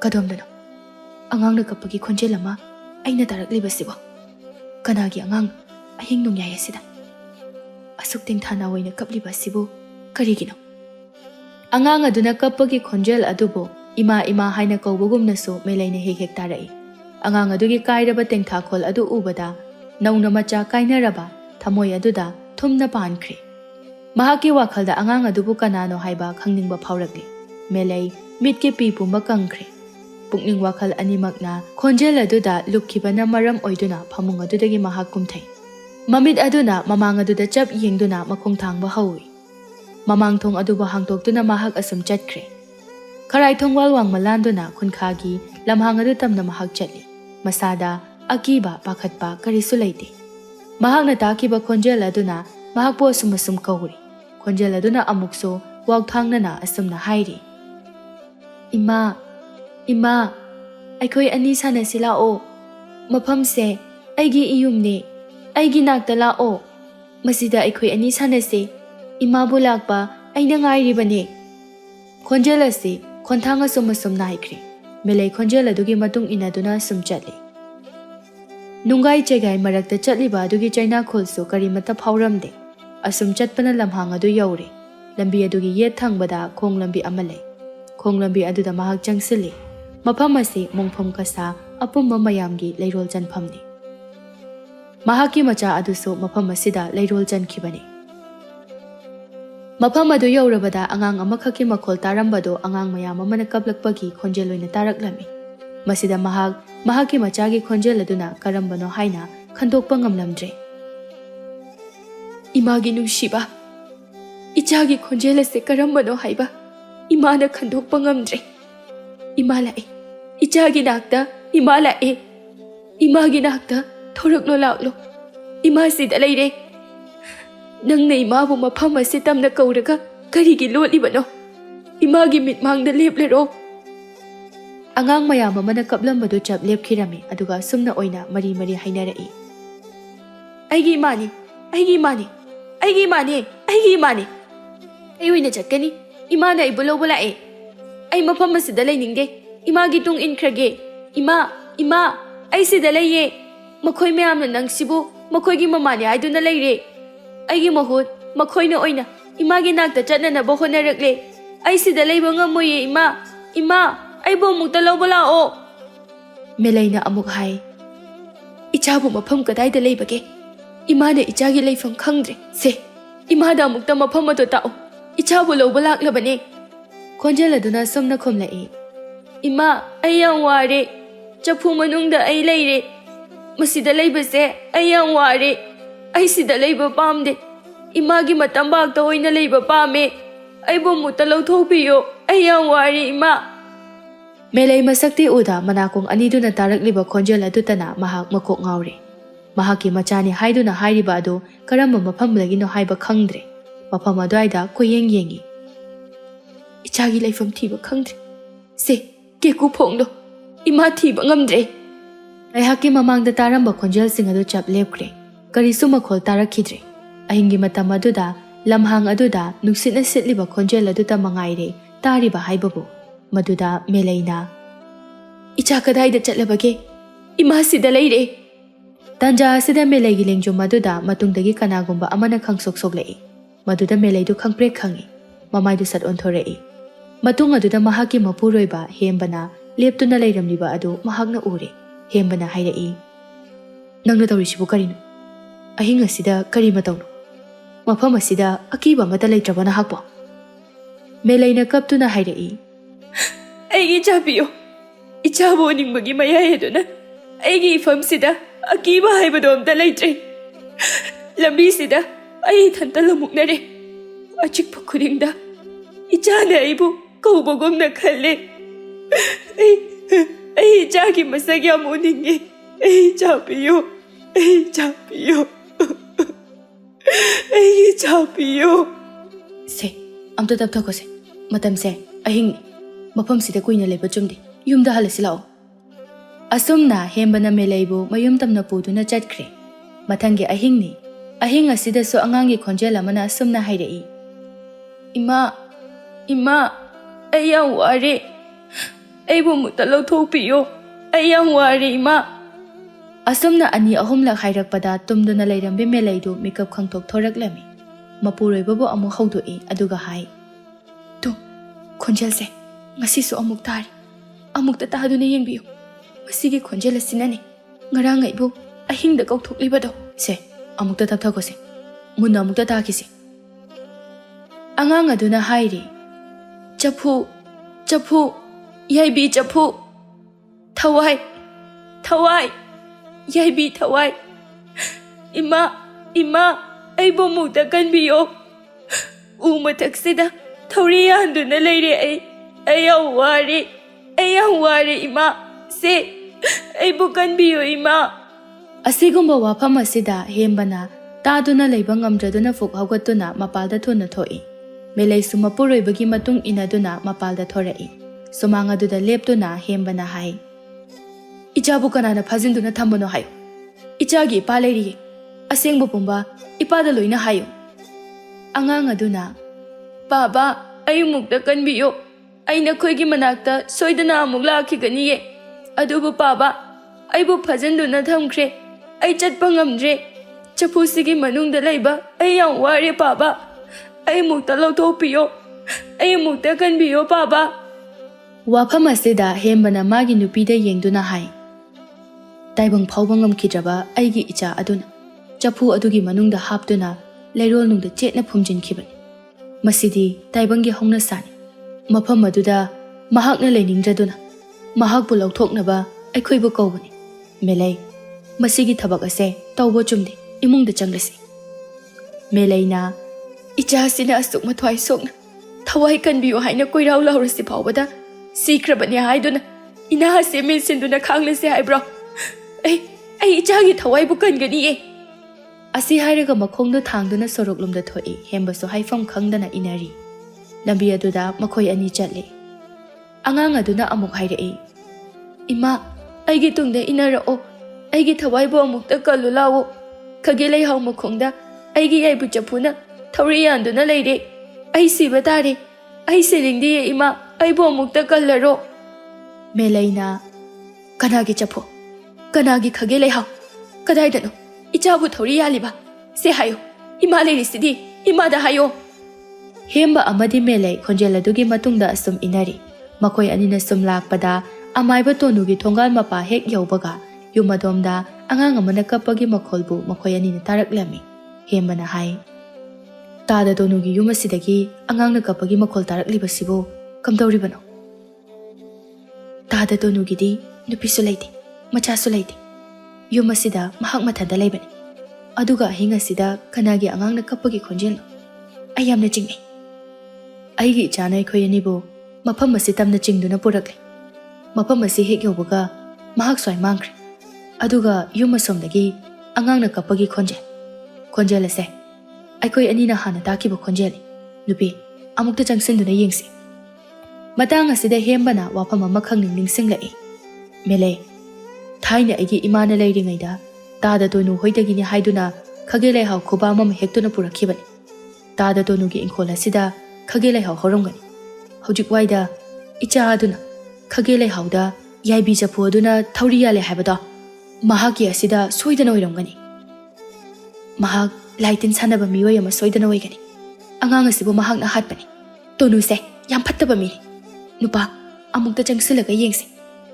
kadomdano angang kappagi khonjel ama aina taraklibasibo kanagi angang ahing nongyai asida asuk tingthana oina kaplibasibo karigino angang aduna kappagi khonjel adubo ima ima haina kawbagumnasu melaina hek tarai angang adugi kairaba tengtha khol adu ubada nauna macha kainaraba thamoi aduda thumna pankhre mahaki wakhalda angang adubu kanano haiba khangningba phaurakli melai mitke pi pumba kangkhre pukning wakhal animakna khonjel aduda lukhibana maram oiduna phamung adudagi mahak kumthai mamit aduna mamang aduda chap yengduna makhong thangba hawi mamang thong aduba hangtoktuna mahak asum chatkhre kharai thongwal wangmalanduna khunkhagi lamhang adu tamna mahak chatli masada akiba pakhatpa karisu leite mahakna takiba khonjel aduna mahakpo sumasum kauri khonjel aduna amukso wakthangnana asumna hairi ima ima aikhoi ani sana silao maphamse aigi iyumne aigi nakta lao masida aikhoi ani sanase ima bulakpa aina ngairibane khonjel ase khonthanga sumasum naikri melai khonjel adugi matung inaduna sum chatli nungai chegai marakta chatliba adugi chaina khulsu karimata phauramde asum chatpana lamhang adu yaure lambi adugi yet thangbada khong lambi amalai khong lambi aduda mahak changsili mafam ase mongphom kasa apumba mayamgi leirol janphamni mahaki macha adusu mafam asida leirol jankhibani mafam adu yaurabada angang amakhaki makhol tarambado angang mayam amana kaplakpagi khonjel loina taraklami masida mahaki machagi khonjel aduna karambano haina khandokpa ngamlamdre imagi nungsiba ichagi khonjel ase karambano haiba imana khandokpa ngamdre imalai ichagi nakta imalai imagi nakta thoraklo laklo imasida leire nangna imabu mafam ase tamna kauraga karigi lotlibano imagi mitmangda leplero angang mayam amana kaplambado chap lepkhirami aduga sumna oina mari mari hainarai aigi mani aigi mani aigi mani aigi mani ai oina chatkani imana ibulo bulae ai mafam asida leiningde imagi tung inkrage ima ai sida leiye makhoi mayamna nangsibu makhoigi mamani aiduna leire aigi mahut makhoina oina imagi nakta chatnanaba honarakle ai sida leiba ngamoye ima aibo mukta lawba lao melaina amuk hai Ichabu mafam kadai da leibage. Imada ichagi leifam khangdre. Se, imada amukta mafam ado tao. Ichabu lawba laklabane. Khonjel aduna somna khomlai. Ima, ai yang ware. Chapu manungda ai leire. Masida leibase ai yang ware. Ai sida leiba pamde. Imagi matambak ta hoina leiba pame. Ai bo mutta lauthokpiyo. Ai yang ware ima. Melay masakti uda manakong aniduna tarakliba khonjel adutana mahak makok ngawre. Mahaki machani haiduna hairiba ado karamba mafam lagino haiba khangdre. Mafam adwaida koyeng yengi. Ichagi leifam thiba khangdre. Se, keku phongdo. Ima thiba ngamdre. Aihaki mamangda taramba khonjel sing adu chap lepkre. Karisu makhol tarakhidre. Ahingi matam aduda lamhang aduda nuksitna sitliba khonjel aduta mangaire tariba haibabu. Maduda Melayna. Icha kadai da chatlabage. Ima sida leire. Tanja sida Melay giling jo maduda matungdagi kanagumba amana khangsok soglei. Maduda Melay du khangpre khangi. Mamai du sat onthorei. Matung aduda mahaki mapuroiba hembana leptuna leiramliba adu mahakna ure. Hembana hairei. Nangna tawrisibu karino. Ahinga sida kari matawno. Mafam asida akiba mata leitrabana hakpo. Melayna kaptuna hairei. Aigi chapiyo. Ichabo ningbagi mayayaduna. Aigi ifamsida akiba haibado amta leitre. Lambisida ai thanta lamuknare. Achikpa khudingda ichana aibu kaubagomna khalle. Ai ichagi masag yam uninge. Ai chapiyo. Ai chapiyo. Ai chapiyo. Se, amta tapthako se. Matam se ahing mafam sida kuina leba chumdi yumda halasi lao. Asumna hembana Melaybu mayum tamna puduna chatkre. Mathangi ahingni. Ahing asida so angangi khonjel amana asumna hairei. Ima, ai yang ware. Aibu mutta lauthokpiyo. Ai yang ware ima. Asumna ani ahumlak hairakpada tumduna leirambi Melaydu mikap khangthok thoraklami. Mapuroibabu amuk hawdoi aduga hai. Tu, khonjel se. Ngasisu amuk tari. Amukta tahaduna yengbiyo. Masigi khonjel asinane. Ngarang aibu ahingda kauthokliba do. Se, amukta tapthako se. Munna amukta takisi. Angang aduna hairi. Chapu, yaibi chapu. Thawai. Yaibi thawai. Ima, aibu mukta kanbiyo. Umataksida thawriya handuna leire ai. Ai yang ware ima. Se, aibu kanbiyo ima. Asigumba wafam asida hembana taduna leiba ngamdraduna fuk hawgatuna mapalda thuna thoi. Melay sumapuroibagi matung inaduna mapalda thorai. Sumanga duda leptuna hembana hai. Ichabu kanana phajinduna thambano hayo. Ichagi ipa leiri. Asengbo pumba ipada loina hayo. Angang aduna Baba, ai mukta kanbiyo. Aina khoigi manakta soidana amuk lakhigani. Adubu Baba, aibu phajanduna thamkhre. Ai chatpa ngamdre. Chapusigi manungda leiba ai yang ware Baba. Ai mukta lauthokpiyo. Ai mukta kanbiyo Baba. Wafam asida hembana magi nupida yengduna hai. Taibang phawba ngamkhidraba aigi icha aduna chapu adugi manungda haptuna leirol nungda chetna phumjinkhibani. Masidi taibangi hongna sani. Mafam aduda mahakna leiningdraduna mahakbu lauthoknaba aikhoibu kaubani. Melay, masigi thabak ase tawbo chumdi imungda changlasi. Melayna icha sina asuk mathwai sokna thawai kanbiyo haina koirau laurasi phawbada sikrabani haiduna ina hase min sinduna khanglase haibro. Ai ichagi thawai bu kangani e. Asi hairaga makhongdo thangduna soroklumda thoi hembaso haifam khangdana inari. Lambi aduda makhoi ani chatle. Angang aduna amuk hairei. Ima, aigi tungda inarao. Aigi thawai bu amukta kallu lawo. Khage leihau makhongda aigi yaibu chapuna thawri yanduna leire. Ai siba tare. Ai selingdi ima aibu amukta kallaro. Melayna kanagi chapu. Kanagi khage leihau. Kadaidano ichabu thawri yaliba. Se hayo. Ima leirisidi. Ima da hayo. Hemba amadi Melay khonjel adugi matungda asum inari. Makoi anina sum lakpada amaiba tonugi thongal mapa hek yaubaga ꯌꯨꯝ ꯑꯗꯣꯝꯗ ꯑꯉꯥꯡ ꯑꯃꯅ ꯀꯞꯄꯒꯤ ꯃꯈꯣꯜꯕꯨ ꯃꯈꯣꯏ ꯑꯅꯤꯅ ꯇꯥꯔꯛꯂꯝꯃꯤ꯫ ꯍꯦꯝꯕꯅ ꯍꯥꯏ, ꯇꯥꯗ ꯇꯣꯅꯨꯒꯤ ꯌꯨꯝ ꯑꯁꯤꯗꯒꯤ ꯑꯉꯥꯡꯅ ꯀꯞꯄꯒꯤ ꯃꯈꯣꯜ ꯇꯥꯔꯛꯂꯤꯕꯁꯤꯕꯨ ꯀꯝꯗꯧꯔꯤꯕꯅꯣ? ꯇꯥꯗ ꯇꯣꯅꯨꯒꯤꯗꯤ ꯅꯨꯄꯤꯁꯨ ꯂꯩꯇꯦ, ꯃꯆꯥꯁꯨ ꯂꯩꯇꯦ꯫ ꯌꯨꯝ ꯑꯁꯤꯗ ꯃꯍꯥꯛ ꯃꯊꯟꯇ ꯂꯩꯕꯅꯤ꯫ ꯑꯗꯨꯒ ꯑꯍꯤꯡ ꯑꯁꯤꯗ ꯀꯅꯥꯒꯤ ꯑꯉꯥꯡꯅ ꯀꯞꯄꯒꯤ ꯈꯣꯟꯖꯦꯜꯅꯣ? ꯑꯩ ꯌꯥꯝꯅ ꯆꯤꯡꯅꯩ꯫ ꯑꯩꯒꯤ ꯏꯆꯥꯅ ꯑꯩꯈꯣꯏ ꯑꯅꯤꯕꯨ ꯃꯐꯝ ꯑꯁꯤ ꯇꯝꯅ ꯆꯤꯡꯗꯨꯅ ꯄꯨꯔꯛꯂꯦ꯫ ꯃꯐꯝ ꯑꯁꯤ ꯍꯦꯛ ꯌꯧꯕꯒ ꯃꯍꯥꯛ ꯁ꯭ꯋꯥꯏ ꯃꯥꯡꯈ꯭ꯔꯦ꯫ ꯑꯗꯨꯒ ꯌꯨꯝ ꯑꯁꯣꯝꯗꯒꯤ ꯑꯉꯥꯡꯅ ꯀꯞꯄꯒꯤ ꯈꯣꯟꯖꯦꯜ ꯑꯁꯦ ꯑꯩꯈꯣꯏ ꯑꯅꯤꯅ ꯍꯥꯟꯅ ꯇꯥꯈꯤꯕ ꯈꯣꯟꯖꯦꯜꯅꯤ꯫ ꯅꯨꯄꯤ, ꯑꯃꯨꯛꯇ ꯆꯪꯁꯤꯟꯗꯨꯅ ꯌꯦꯡꯁꯤ꯫ ꯃꯇꯥꯡ ꯑꯁꯤꯗ ꯍꯦꯝꯕꯅ ꯋꯥꯐꯝ ꯑꯃ ꯈꯪꯅꯤꯡ ꯅꯤꯡꯁꯤꯡꯂꯛꯏ꯫ ꯃꯦꯂꯦ, ꯊꯥꯏꯅ ꯑꯩꯒꯤ ꯏꯃꯥꯅ ꯂꯩꯔꯤꯉꯩꯗ ꯇꯥꯗ ꯇꯣꯅꯨ ꯍꯣꯏꯗꯒꯤꯅꯤ ꯍꯥꯏꯗꯨꯅ ꯈꯥꯒꯦ ꯂꯩꯍꯥꯎ ꯈꯨꯕꯥꯝ ꯑꯃ ꯍꯦꯛꯇꯨꯅ ꯄꯨꯔꯛꯈꯤꯕꯅꯤ꯫ ꯇꯥꯗ ꯇꯣꯅꯨꯒꯤ ꯏꯪꯈꯣꯜ ꯑꯁꯤꯗ ꯈꯥꯒꯦ ꯂꯩꯍꯥꯎ ꯍꯧꯔꯝꯒꯅꯤ꯫ ꯍꯧꯖꯤꯛ ꯋꯥꯏꯗ ꯏꯆꯥ ꯑꯗꯨꯅ ꯈꯥꯒꯦ ꯂꯩꯍꯥꯎꯗ ꯌꯥꯏꯕꯤ ꯆꯐꯨ ꯑꯗꯨꯅ ꯊꯧꯔꯤ ꯌꯥꯜꯂꯦ ꯍꯥꯏꯕꯗꯣ ꯃꯍꯥꯛꯀꯤ ꯑꯁꯤꯗ ꯁꯣꯏꯗꯅ ꯑꯣꯏꯔꯝꯒꯅꯤ꯫ ꯃꯍꯥꯛ ꯂꯥꯏ ꯇꯤꯟ ꯁꯥꯟꯅꯕ ꯃꯤꯑꯣꯏ ꯑꯃ ꯁꯣꯏꯗꯅ ꯑꯣꯏꯒꯅꯤ꯫ ꯑꯉꯥꯡ ꯑꯁꯤꯕꯨ ꯃꯍꯥꯛꯅ ꯍꯥꯠꯄꯅꯤ꯫ ꯇꯣꯅꯨꯁꯦ ꯌꯥꯝ ꯐꯠꯇꯕ ꯃꯤꯅꯤ꯫ ꯅꯨꯄꯥ, ꯑꯃꯨꯛꯇ ꯆꯪꯁꯤꯜꯂꯒ ꯌꯦꯡꯁꯤ꯫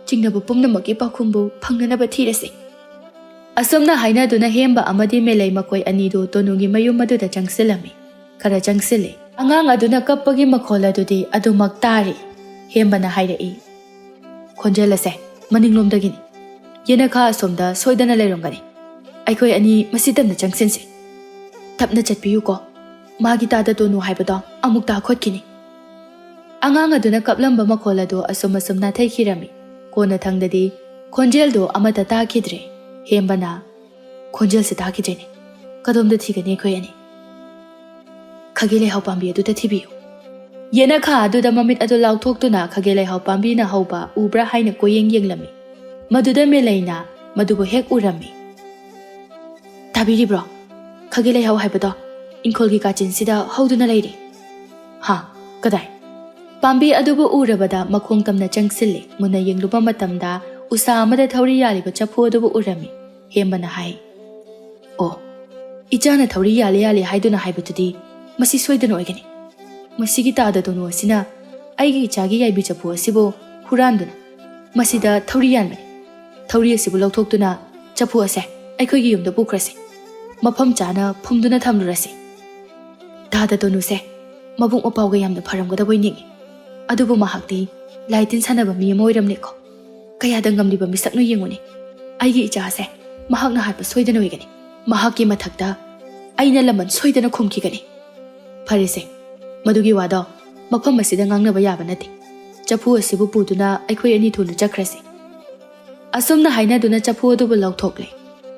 ꯆꯤꯡꯅꯕ ꯄꯨꯝꯅꯃꯛꯀꯤ ꯄꯥꯎꯈꯨꯝꯕꯨ ꯐꯪꯅꯅꯕ ꯊꯤꯔꯁꯤ꯫ ꯑꯁꯨꯝꯅ ꯍꯥꯏꯅꯗꯨꯅ ꯍꯦꯝꯕ ꯑꯃꯗꯤ ꯃꯦꯂꯩ ꯃꯈꯣꯏ ꯑꯅꯤꯗꯨ ꯇꯣꯅꯨꯒꯤ ꯃꯌꯨꯝ ꯑꯗꯨꯗ ꯆꯪꯁꯤꯜꯂꯝꯃꯤ꯫ ꯈꯔ ꯆꯪꯁꯤꯜꯂꯤ꯫ ꯑꯉꯥꯡ ꯑꯗꯨꯅ ꯀꯞꯄꯒꯤ ꯃꯈꯣꯜ ꯑꯗꯨꯗꯤ ꯑꯗꯨꯃꯛ ꯇꯥꯔꯤ꯫ ꯍꯦꯝꯕꯅ ꯍꯥꯏꯔꯛꯏ, ꯈꯣꯟꯖꯦꯜ ꯑꯁꯦ ꯃꯅꯤꯡꯂꯣꯝꯗꯒꯤꯅꯤ꯫ ꯌꯦꯅꯈꯥ ꯑꯁꯣꯝꯗ ꯁꯣꯏꯗꯅ ꯂꯩꯔꯝꯒꯅꯤ꯫ ꯑꯩꯈꯣꯏ ꯑꯅꯤ ꯃꯁꯤ ꯇꯝꯅ ꯆꯪꯁꯤꯟꯁꯤ꯫ ꯇꯞꯅ ꯆꯠꯄꯤꯌꯨꯀꯣ, ꯃꯥꯒꯤ ꯇꯥꯗ ꯇꯣꯅꯨ ꯍꯥꯏꯕꯗꯣ ꯑꯃꯨꯛ ꯇꯥꯈꯣꯠꯈꯤꯅꯤ꯫ ꯑꯉꯥꯡ ꯑꯗꯨꯅ ꯀꯞꯂꯝꯕ ꯃꯈꯣꯜ ꯑꯗꯨ ꯑꯁꯨꯝ ꯅꯥꯊꯩꯈꯤꯔꯝꯃꯤ꯫ ꯀꯣꯟꯅꯊꯪꯗꯗꯤ ꯈꯣꯟꯖꯦꯜꯗꯨ ꯑꯃꯠꯇ ꯇꯥꯈꯤꯗ꯭ꯔꯦ꯫ ꯍꯦꯝꯕꯅ, ꯈꯣꯟꯖꯦꯜꯁꯤ ꯇꯥꯈꯤꯗ꯭ꯔꯦꯅꯦ, ꯀꯗꯣꯝꯗ ꯊꯤꯒꯅꯤ ꯑꯩꯈꯣꯏ ꯑꯅꯤ? ꯈꯥꯒꯦ ꯂꯩꯍꯥꯎ ꯄꯥꯝꯕꯤ ꯑꯗꯨꯗ ꯊꯤꯕꯤꯌꯨ꯫ ꯌꯦꯅꯈꯥ ꯑꯗꯨꯗ ꯃꯃꯤꯠ ꯑꯗꯨ ꯂꯥꯎꯊꯣꯛꯇꯨꯅ ꯈꯥꯒꯦ ꯂꯩꯍꯥꯎ ꯄꯥꯝꯕꯤꯅ ꯍꯧꯕ ꯎꯕ꯭ꯔꯥ ꯍꯥꯏꯅ ꯀꯣꯏꯌꯦꯡ ꯌꯦꯡꯂꯝꯃꯤ꯫ ꯃꯗꯨꯗ ꯃꯦꯂꯩꯅ ꯃꯗꯨꯕꯨ ꯍꯦꯛ ꯎꯔꯝꯃꯤ꯫ ꯇꯥꯕꯤꯔꯤꯕ꯭ꯔꯣ? ꯈꯥꯒꯦ ꯂꯩꯍꯥꯎ ꯍꯥꯏꯕꯗꯣ ꯏꯪꯈꯣꯜꯒꯤ ꯀꯥꯆꯤꯟꯁꯤꯗ ꯍꯧꯗꯨꯅ ꯂꯩꯔꯤ꯫ ꯍꯥ, ꯀꯗꯥꯏ? ꯄꯥꯝꯕꯤ ꯑꯗꯨꯕꯨ ꯎꯔꯕꯗ ꯃꯈꯣꯡ ꯇꯝꯅ ꯆꯪꯁꯤꯜꯂꯤ꯫ ꯃꯨꯟꯅ ꯌꯦꯡꯂꯨꯕ ꯃꯇꯝꯗ ꯎꯁꯥ ꯑꯃꯗ ꯊꯧꯔꯤ ꯌꯥꯜꯂꯤꯕ ꯆꯐꯨ ꯑꯗꯨꯕꯨ ꯎꯔꯝꯃꯤ꯫ ꯍꯦꯝꯕꯅ ꯍꯥꯏ, ꯑꯣ, ꯏꯆꯥꯅ ꯊꯧꯔꯤ ꯌꯥꯜꯂꯤ ꯍꯥꯏꯗꯨꯅ ꯍꯥꯏꯕꯗꯨꯗꯤ ꯃꯁꯤ ꯁꯣꯏꯗꯅ ꯑꯣꯏꯒꯅꯤ꯫ ꯃꯁꯤꯒꯤ ꯇꯥꯗ ꯇꯣꯅꯨ ꯑꯁꯤꯅ ꯑꯩꯒꯤ ꯏꯆꯥꯒꯤ ꯌꯥꯏꯕꯤ ꯆꯐꯨ ꯑꯁꯤꯕꯨ ꯍꯨꯔꯥꯟꯗꯨꯅ ꯃꯁꯤꯗ ꯊꯧꯔꯤ ꯌꯥꯟꯕꯅꯤ꯫ ꯊꯧꯔꯤ ꯑꯁꯤꯕꯨ ꯂꯧꯊꯣꯛꯇꯨꯅ ꯆꯐꯨ ꯑꯁꯦ ꯑꯩꯈꯣꯏꯒꯤ ꯌꯨꯝꯗ ꯄꯨꯈ꯭ꯔꯁꯤ꯫ ꯃꯐꯝ ꯆꯥꯅ ꯐꯨꯝꯗꯨꯅ ꯊꯝꯂꯨꯔꯁꯤ꯫ ꯇꯥꯗ ꯇꯣꯅꯨꯁꯦ ꯃꯕꯨꯛ ꯃꯄꯥꯎꯒ ꯌꯥꯝꯅ ꯐꯔꯝꯒꯗꯕꯣꯏ ꯅꯤꯡꯏ꯫ ꯑꯗꯨꯕꯨ ꯃꯍꯥꯛꯇꯤ ꯂꯥꯏ ꯇꯤꯟ ꯁꯥꯟꯅꯕ ꯃꯤ ꯑꯃ ꯑꯣꯏꯔꯝꯂꯦꯀꯣ꯫ ꯀꯌꯥꯗ ꯉꯝꯂꯤꯕ ꯃꯤꯁꯛꯅꯣ ꯌꯦꯡꯉꯨꯅꯤ꯫ ꯑꯩꯒꯤ ꯏꯆꯥꯁꯦ ꯃꯍꯥꯛꯅ ꯍꯥꯠꯄ ꯁꯣꯏꯗꯅ ꯑꯣꯏꯒꯅꯤ꯫ ꯃꯍꯥꯛꯀꯤ ꯃꯊꯛꯇ ꯑꯩꯅ ꯂꯃꯟ ꯁꯣꯏꯗꯅ ꯈꯨꯝꯈꯤꯒꯅꯤ꯫ ꯐꯔꯦꯁꯦ, ꯃꯗꯨꯒꯤ ꯋꯥꯗꯣ ꯃꯐꯝ ꯑꯁꯤꯗ ꯉꯥꯡꯅꯕ ꯌꯥꯕ ꯅꯠꯇꯦ꯫ ꯆꯐꯨ ꯑꯁꯤꯕꯨ ꯄꯨꯗꯨꯅ ꯑꯩꯈꯣই ꯑꯅꯤ ꯊꯨꯅ ꯆꯠꯈ꯭ꯔꯁꯤ꯫ ꯑꯁꯨꯝꯅ ꯍꯥꯏꯅꯗꯨꯅ ꯆꯐꯨ ꯑꯗꯨꯕꯨ ꯂꯧꯊꯣꯛꯂꯦ꯫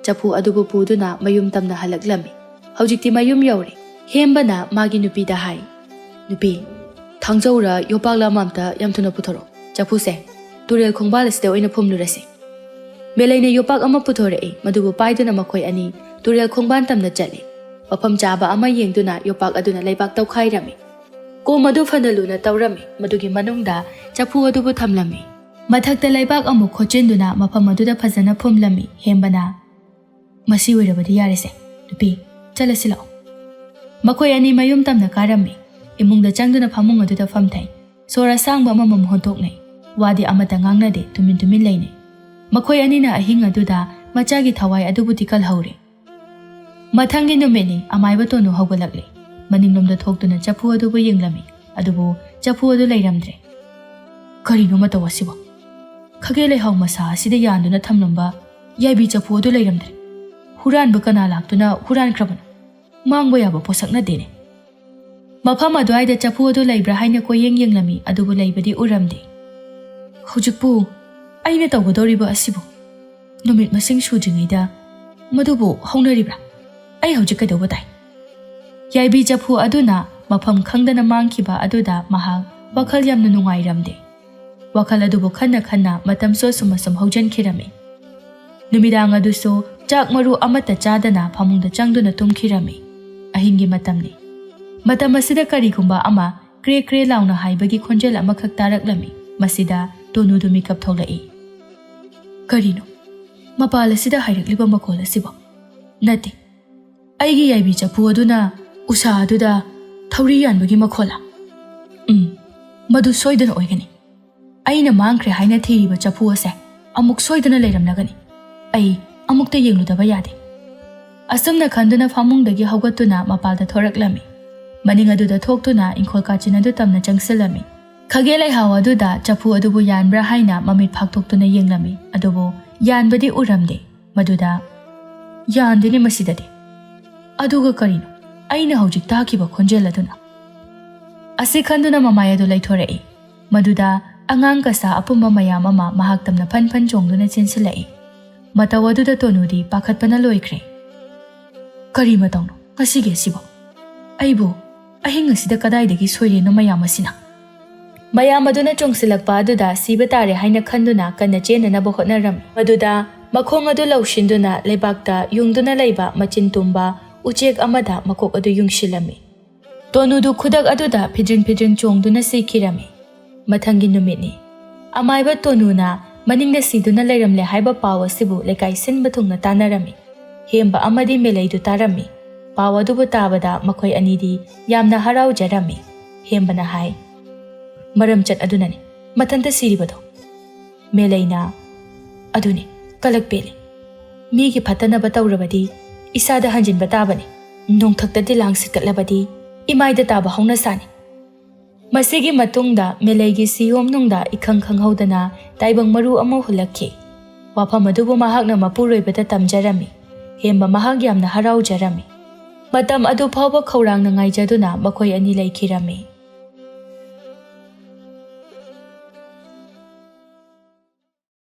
ꯆꯐꯨ ꯑꯗꯨꯕꯨ ꯄꯨꯗꯨꯅ ꯃꯌꯨꯝ ꯇꯝꯅ ꯍꯜꯂꯛꯂꯝꯃꯤ꯫ ꯍꯧꯖꯤꯛꯇꯤ ꯃꯌꯨꯝ ꯌꯧꯔꯦ꯫ ꯍꯦꯝꯕꯅ ꯃꯥꯒꯤ ꯅꯨꯄꯤꯗ ꯍꯥꯏ, ꯅꯨꯄꯤ, ꯊꯥꯡꯖꯧꯔ ꯌꯣꯄꯥꯛꯂ ꯑꯃ ꯑꯝꯇ ꯌꯥꯝ ꯊꯨꯅ ꯄꯨꯊꯣꯔꯛꯑꯣ꯫ ꯆꯐꯨꯁꯦ ꯇꯨꯔꯦꯜ ꯈꯣꯡꯕꯥꯜ ꯑꯁꯤꯗ ꯑꯣꯏꯅ ꯐꯨꯝꯂꯨꯔꯁꯤ꯫ ꯃꯦꯂꯩꯅ ꯌꯣꯄꯥꯛ ꯑꯃ ꯄꯨꯊꯣꯔꯛꯏ꯫ ꯃꯗꯨꯕꯨ ꯄꯥꯏꯗꯨꯅ ꯃꯈꯣꯏ ꯑꯅꯤ ꯇꯨꯔꯦꯜ ꯈꯣꯡꯕꯥꯟ ꯇꯝꯅ ꯆꯠꯂꯤ꯫ ꯃꯐꯝ ꯆꯥꯕ ꯑꯃ ꯌꯦꯡꯗꯨꯅ ꯌꯣꯄꯥꯛ ꯑꯗꯨꯅ ꯂꯩꯕꯥꯛ ꯇꯧꯈꯥꯏꯔꯝꯃꯤ꯫ ꯀꯣꯝ ꯑꯗꯨ ꯐꯅ ꯂꯨꯅ ꯇꯧꯔꯝꯃꯤ꯫ ꯃꯗꯨꯒꯤ ꯃꯅꯨꯡꯗ ꯆꯐꯨ ꯑꯗꯨꯕꯨ ꯊꯝꯂꯝꯃꯤ꯫ ꯃꯊꯛꯇ ꯂꯩꯕꯥꯛ ꯑꯃꯨꯛ ꯈꯣꯠꯆꯤꯟꯗꯨꯅ ꯃꯐꯝ ꯑꯗꯨꯗ ꯐꯖꯅ ꯐꯨꯝꯂꯝꯃꯤ꯫ ꯍꯦꯝꯕꯅ, ꯃꯁꯤ ꯑꯣꯏꯔꯕꯗꯤ ꯌꯥꯔꯦꯁꯦ, ꯅꯨꯄꯤ, ꯆꯠꯂꯁꯤ ꯂꯥꯛꯑꯣ꯫ ꯃꯈꯣꯏ ꯑꯅꯤ ꯃꯌꯨꯝ ꯇꯝꯅ ꯀꯥꯔꯝꯃꯤ꯫ ꯏꯃꯨꯡꯗ ꯆꯪꯗꯨꯅ ꯐꯃꯨꯡ ꯑꯗꯨꯗ ꯐꯝꯊꯩ꯫ ꯁꯣꯔ ꯑꯁꯥꯡꯕ ꯑꯃꯃꯝ ꯍꯣꯟꯇꯣꯛꯅꯩ꯫ ꯋꯥꯗꯤ ꯑꯃꯠꯇ ꯉꯥꯡꯅꯗꯦ, ꯇꯨꯃꯤꯟ ꯂꯩꯅꯩ꯫ ꯃꯈꯣꯏ ꯑꯅꯤꯅ ꯑꯍꯤꯡ ꯑꯗꯨꯗ ꯃꯆꯥꯒꯤ ꯊꯋꯥꯏ ꯑꯗꯨꯕꯨꯗꯤ ꯀꯜꯍꯧꯔꯦ꯫ ꯃꯊꯪꯒꯤ ꯅꯨꯃꯤꯠꯅꯤ꯫ ꯑꯃꯥꯏꯕ ꯇꯣꯅꯨ ꯍꯧꯒꯠꯂꯛꯂꯦ꯫ ꯃꯅꯤꯡꯂꯣꯝꯗ ꯊꯣꯛꯇꯨꯅ ꯆꯐꯨ ꯑꯗꯨꯕꯨ ꯌꯦꯡꯂꯝꯃꯤ꯫ ꯑꯗꯨꯕꯨ ꯆꯐꯨ ꯑꯗꯨ ꯂꯩꯔꯝꯗ꯭ꯔꯦ꯫ ꯀꯔꯤꯅꯣ ꯃꯇꯧ ꯑꯁꯤꯕꯨ? ꯈꯥꯒꯦ ꯂꯩꯍꯥꯎ ꯃꯁꯥ ꯑꯁꯤꯗ ꯌꯥꯟꯗꯨꯅ ꯊꯝꯂꯝꯕ ꯌꯥꯏꯕꯤ ꯆꯐꯨ ꯑꯗꯨ ꯂꯩꯔꯝꯗ꯭ꯔꯦ꯫ ꯍꯨꯔꯥꯟꯕ ꯀꯅꯥ ꯂꯥꯛꯇꯨꯅ ꯍꯨꯔꯥꯟꯈ꯭ꯔꯕꯅꯣ? ꯃꯥꯡꯕ ꯌꯥꯕ ꯄꯣꯠꯁꯛ ꯅꯠꯇꯦꯅꯦ꯫ ꯃꯐꯝ ꯑꯗꯨꯋꯥꯏꯗ ꯆꯐꯨ ꯑꯗꯨ ꯂꯩꯕ꯭ꯔꯥ ꯍꯥꯏꯅ ꯀꯣꯏꯌꯦꯡ ꯌꯦꯡꯂꯝꯃꯤ꯫ ꯑꯗꯨꯕꯨ ꯂꯩꯕꯗꯤ ꯎꯔꯝꯗꯦ꯫ ꯍꯧꯖꯤꯛꯄꯨ ꯑꯩꯅ ꯇꯧꯒꯗꯧꯔꯤꯕ ꯑꯁꯤꯕꯨ ꯅꯨꯃꯤꯠ ꯃꯁꯤꯡ ꯁꯨꯗ꯭ꯔꯤꯉꯩꯗ ꯃꯗꯨꯕꯨ ꯍꯧꯅꯔꯤꯕ꯭ꯔꯥ? ꯑꯩ ꯍꯧꯖꯤꯛ ꯀꯩꯗꯧꯕ ꯇꯥꯏ? ꯌꯥꯏꯕꯤ ꯆꯐꯨ ꯑꯗꯨꯅ ꯃꯐꯝ ꯈꯪꯗꯅ ꯃꯥꯡꯈꯤꯕ ꯑꯗꯨꯗ ꯃꯍꯥꯛ ꯋꯥꯈꯜ ꯌꯥꯝꯅ ꯅꯨꯡꯉꯥꯏꯔꯝꯗꯦ꯫ ꯋꯥꯈꯜ ꯑꯗꯨꯕꯨ ꯈꯟꯅ ꯃꯇꯝꯁꯨ ꯑꯁꯨꯝ ꯍꯧꯖꯤꯟꯈꯤꯔꯝꯃꯤ꯫ ꯅꯨꯃꯤꯗꯥꯡ ꯑꯗꯨꯁꯨ ꯆꯥꯛ ꯃꯔꯨ ꯑꯃꯠꯇ ꯆꯥꯗꯅ ꯐꯃꯨꯡꯗ ꯆꯪꯗꯨꯅ ꯇꯨꯝꯈꯤꯔꯝꯃꯤ꯫ ꯑꯍꯤꯡꯒꯤ ꯃꯇꯝꯅꯤ꯫ ꯃꯇꯝ ꯑꯁꯤꯗ ꯀꯔꯤꯒꯨꯝꯕ ꯑꯃ ꯀ꯭ꯔꯦ ꯀ꯭ꯔꯦ ꯂꯥꯎꯅ ꯍꯥꯏꯕꯒꯤ ꯈꯣꯟꯖꯦꯜ ꯑꯃꯈꯛ ꯇꯥꯔꯛꯂꯝꯃꯤ꯫ ꯃꯁꯤꯗ ꯇꯣꯅꯨꯗꯨ ꯃꯤꯀꯞ ꯊꯣꯛꯂꯛꯏ꯫ ꯀꯔꯤꯅꯣ ꯃꯄꯥꯜ ꯑꯁꯤꯗ ꯍꯥꯏꯔꯛꯂꯤꯕ ꯃꯈꯣꯜ ꯑꯁꯤꯕꯣ? ꯅꯠꯇꯦ, ꯑꯩꯒꯤ ꯌꯥꯏꯕꯤ ꯆꯐꯨ ꯑꯗꯨꯅ ꯎꯁꯥ ꯑꯗꯨꯗ ꯊꯧꯔꯤ ꯌꯥꯟꯕꯒꯤ ꯃꯈꯣꯜꯂ? ꯃꯗꯨ ꯁꯣꯏꯗꯅ ꯑꯣꯏꯒꯅꯤ꯫ ꯑꯩꯅ ꯃꯥꯡꯈ꯭ꯔꯦ ꯍꯥꯏꯅ ꯊꯤꯔꯤꯕ ꯆꯐꯨ ꯑꯁꯦ ꯑꯃꯨꯛ ꯁꯣꯏꯗꯅ ꯂꯩꯔꯝꯂꯒꯅꯤ꯫ ꯑꯩ ꯑꯃꯨꯛꯇ ꯌꯦꯡꯂꯨꯗꯕ ꯌꯥꯗꯦ꯫ ꯑꯁꯨꯝꯅ ꯈꯟꯗꯨꯅ ꯐꯃꯨꯡꯗꯒꯤ ꯍꯧꯒꯠꯇꯨꯅ ꯃꯄꯥꯜꯗ ꯊꯣꯔꯛꯂꯝꯃꯤ꯫ ꯃꯅꯤꯡ ꯑꯗꯨꯗ ꯊꯣꯛꯇꯨꯅ ꯏꯪꯈꯣꯜ ꯀꯥꯆꯤꯟ ꯑꯗꯨ ꯇꯝꯅ ꯆꯪꯁꯤꯜꯂꯝꯃꯤ꯫ ꯈꯥꯒꯦ ꯂꯩꯍꯥꯎ ꯑꯗꯨꯗ ꯆꯐꯨ ꯑꯗꯨꯕꯨ ꯌꯥꯟꯕ꯭ꯔꯥ ꯍꯥꯏꯅ ꯃꯃꯤꯠ ꯐꯥꯛꯇꯣꯛꯇꯨꯅ ꯌꯦꯡꯂꯝꯃꯤ꯫ ꯑꯗꯨꯕꯨ ꯌꯥꯟꯕꯗꯤ ꯎꯔꯝꯗꯦ꯫ ꯃꯗꯨꯗ ꯌꯥꯟꯗꯦꯅꯦ ꯃꯁꯤꯗꯗꯤ꯫ ꯑꯗꯨꯒ ꯀꯔꯤꯅꯣ ꯑꯩꯅ ꯍꯧꯖꯤꯛ ꯇꯥꯈꯤꯕ ꯈꯣꯟꯖꯦꯜ ꯑꯗꯨꯅ? ꯑꯁꯤ ꯈꯟꯗꯨꯅ ꯃꯃꯥꯏ ꯑꯗꯨ ꯂꯩꯊꯣꯔꯛꯏ꯫ ꯃꯗꯨꯗ ꯑꯉꯥꯡ ꯀꯁꯥ ꯑꯄꯨꯝꯕ ꯃꯌꯥꯝ ꯑꯃ ꯃꯍꯥꯛ ꯇꯝꯅ ꯐꯟ ꯐꯟ ꯆꯣꯡꯗꯨꯅ ꯆꯦꯟꯁꯤꯜꯂꯛꯏ꯫ ꯃꯇꯧ ꯑꯗꯨꯗ ꯇꯣꯅꯨꯗꯤ ꯄꯥꯈꯠꯄꯅ ꯂꯣꯏꯈ꯭ꯔꯦ꯫ ꯀꯔꯤ ꯃꯇꯧꯅꯣ ꯉꯁꯤꯒꯤ ꯑꯁꯤꯕꯣ? ꯑꯩꯕꯨ ꯑꯍꯤꯡ ꯑꯁꯤꯗ ꯀꯗꯥꯏꯗꯒꯤ ꯁꯣꯏꯔꯦꯅꯣ ꯃꯌꯥꯝ ꯑꯁꯤꯅ? ꯃꯌꯥꯝ ꯑꯗꯨꯅ ꯆꯣꯡꯁꯤꯜꯂꯛꯄ ꯑꯗꯨꯗ ꯁꯤꯕ ꯇꯥꯔꯦ ꯍꯥꯏꯅ ꯈꯟꯗꯨꯅ ꯀꯟꯅ ꯆꯦꯟꯅꯅꯕ ꯍꯣꯠꯅꯔꯝꯃꯤ꯫ ꯃꯗꯨꯗ ꯃꯈꯣꯡ ꯑꯗꯨ ꯂꯧꯁꯤꯟꯗꯨꯅ ꯂꯩꯕꯥꯛꯇ ꯌꯨꯡꯗꯨꯅ ꯂꯩꯕ ꯃꯆꯤꯟ ꯇꯨꯝꯕ ꯎꯆꯦꯛ ꯑꯃꯗ ꯃꯀꯣꯛ ꯑꯗꯨ ꯌꯨꯡꯁꯤꯜꯂꯝꯃꯤ꯫ ꯇꯣꯅꯨꯗꯨ ꯈꯨꯗꯛ ꯑꯗꯨꯗ ꯐꯤꯗ꯭ꯔꯤꯡ ꯐꯤꯗ꯭ꯔꯤꯡ ꯆꯣꯡꯗꯨꯅ ꯁꯤꯈꯤꯔꯝꯃꯤ꯫ ꯃꯊꯪꯒꯤ ꯅꯨꯃꯤꯠꯅꯤ꯫ ꯑꯃꯥꯏꯕ ꯇꯣꯅꯨꯅ ꯃꯅꯤꯡꯗ ꯁꯤꯗꯨꯅ ꯂꯩꯔꯝꯂꯦ ꯍꯥꯏꯕ ꯄꯥꯎ ꯑꯁꯤꯕꯨ ꯂꯩꯀꯥꯏ ꯁꯤꯟꯕ ꯊꯨꯡꯅ ꯇꯥꯟꯅꯔꯝꯃꯤ꯫ ꯍꯦꯝꯕ ꯑꯃꯗꯤ ꯃꯦꯂꯩꯗꯨ ꯇꯥꯔꯝꯃꯤ꯫ ꯄꯥꯎ ꯑꯗꯨꯕꯨ ꯇꯥꯕꯗ ꯃꯈꯣꯏ ꯑꯅꯤꯗꯤ ꯌꯥꯝꯅ ꯍꯔꯥꯎꯖꯔꯝꯃꯤ꯫ ꯍꯦꯝꯕꯅ ꯍꯥꯏ, ꯃꯔꯝꯆꯠ ꯑꯗꯨꯅꯅꯤ ꯃꯊꯟꯇ ꯁꯤꯔꯤꯕꯗꯣ꯫ ꯃꯦꯂꯩꯅ, ꯑꯗꯨꯅꯤ ꯀꯂꯛ ꯄꯦꯜꯂꯤ꯫ ꯃꯤꯒꯤ ꯐꯠꯇꯅꯕ ꯇꯧꯔꯕꯗꯤ ꯏꯁꯥꯗ ꯍꯟꯖꯤꯟꯕ ꯇꯥꯕꯅꯤ꯫ ꯅꯣꯡꯊꯛꯇ ꯗꯤꯂꯥꯡ ꯁꯤꯠꯀꯠꯂꯕꯗꯤ ꯏꯃꯥꯏꯗ ꯇꯥꯕ ꯍꯧꯅꯁꯥꯅꯤ꯫ ꯃꯁꯤꯒꯤ ꯃꯇꯨꯡꯗ ꯃꯦꯂꯩꯒꯤ ꯁꯤꯌꯣꯝꯅꯨꯡꯗ ꯏꯈꯪ ꯈꯪꯍꯧꯗꯅ ꯇꯥꯏꯕꯪ ꯃꯔꯨ ꯑꯃ ꯍꯨꯜꯂꯛꯈꯤ꯫ ꯋꯥꯐꯝ ꯑꯗꯨꯕꯨ ꯃꯍꯥꯛꯅ ꯃꯄꯨꯔꯣꯏꯕꯗ ꯇꯝꯖꯔꯝꯃꯤ꯫ ꯍꯦꯝꯕ ꯃꯍꯥꯛ ꯌꯥꯝꯅ ꯍꯔꯥꯎꯖꯔꯝꯃꯤ꯫ ꯃꯇꯝ ꯑꯗꯨ ꯐꯥꯎꯕ ꯈꯧꯔꯥꯡꯅ ꯉꯥꯏꯖꯗꯨꯅ ꯃꯈꯣꯏ ꯑꯅꯤ ꯂꯩꯈꯤꯔꯝꯃꯤ꯫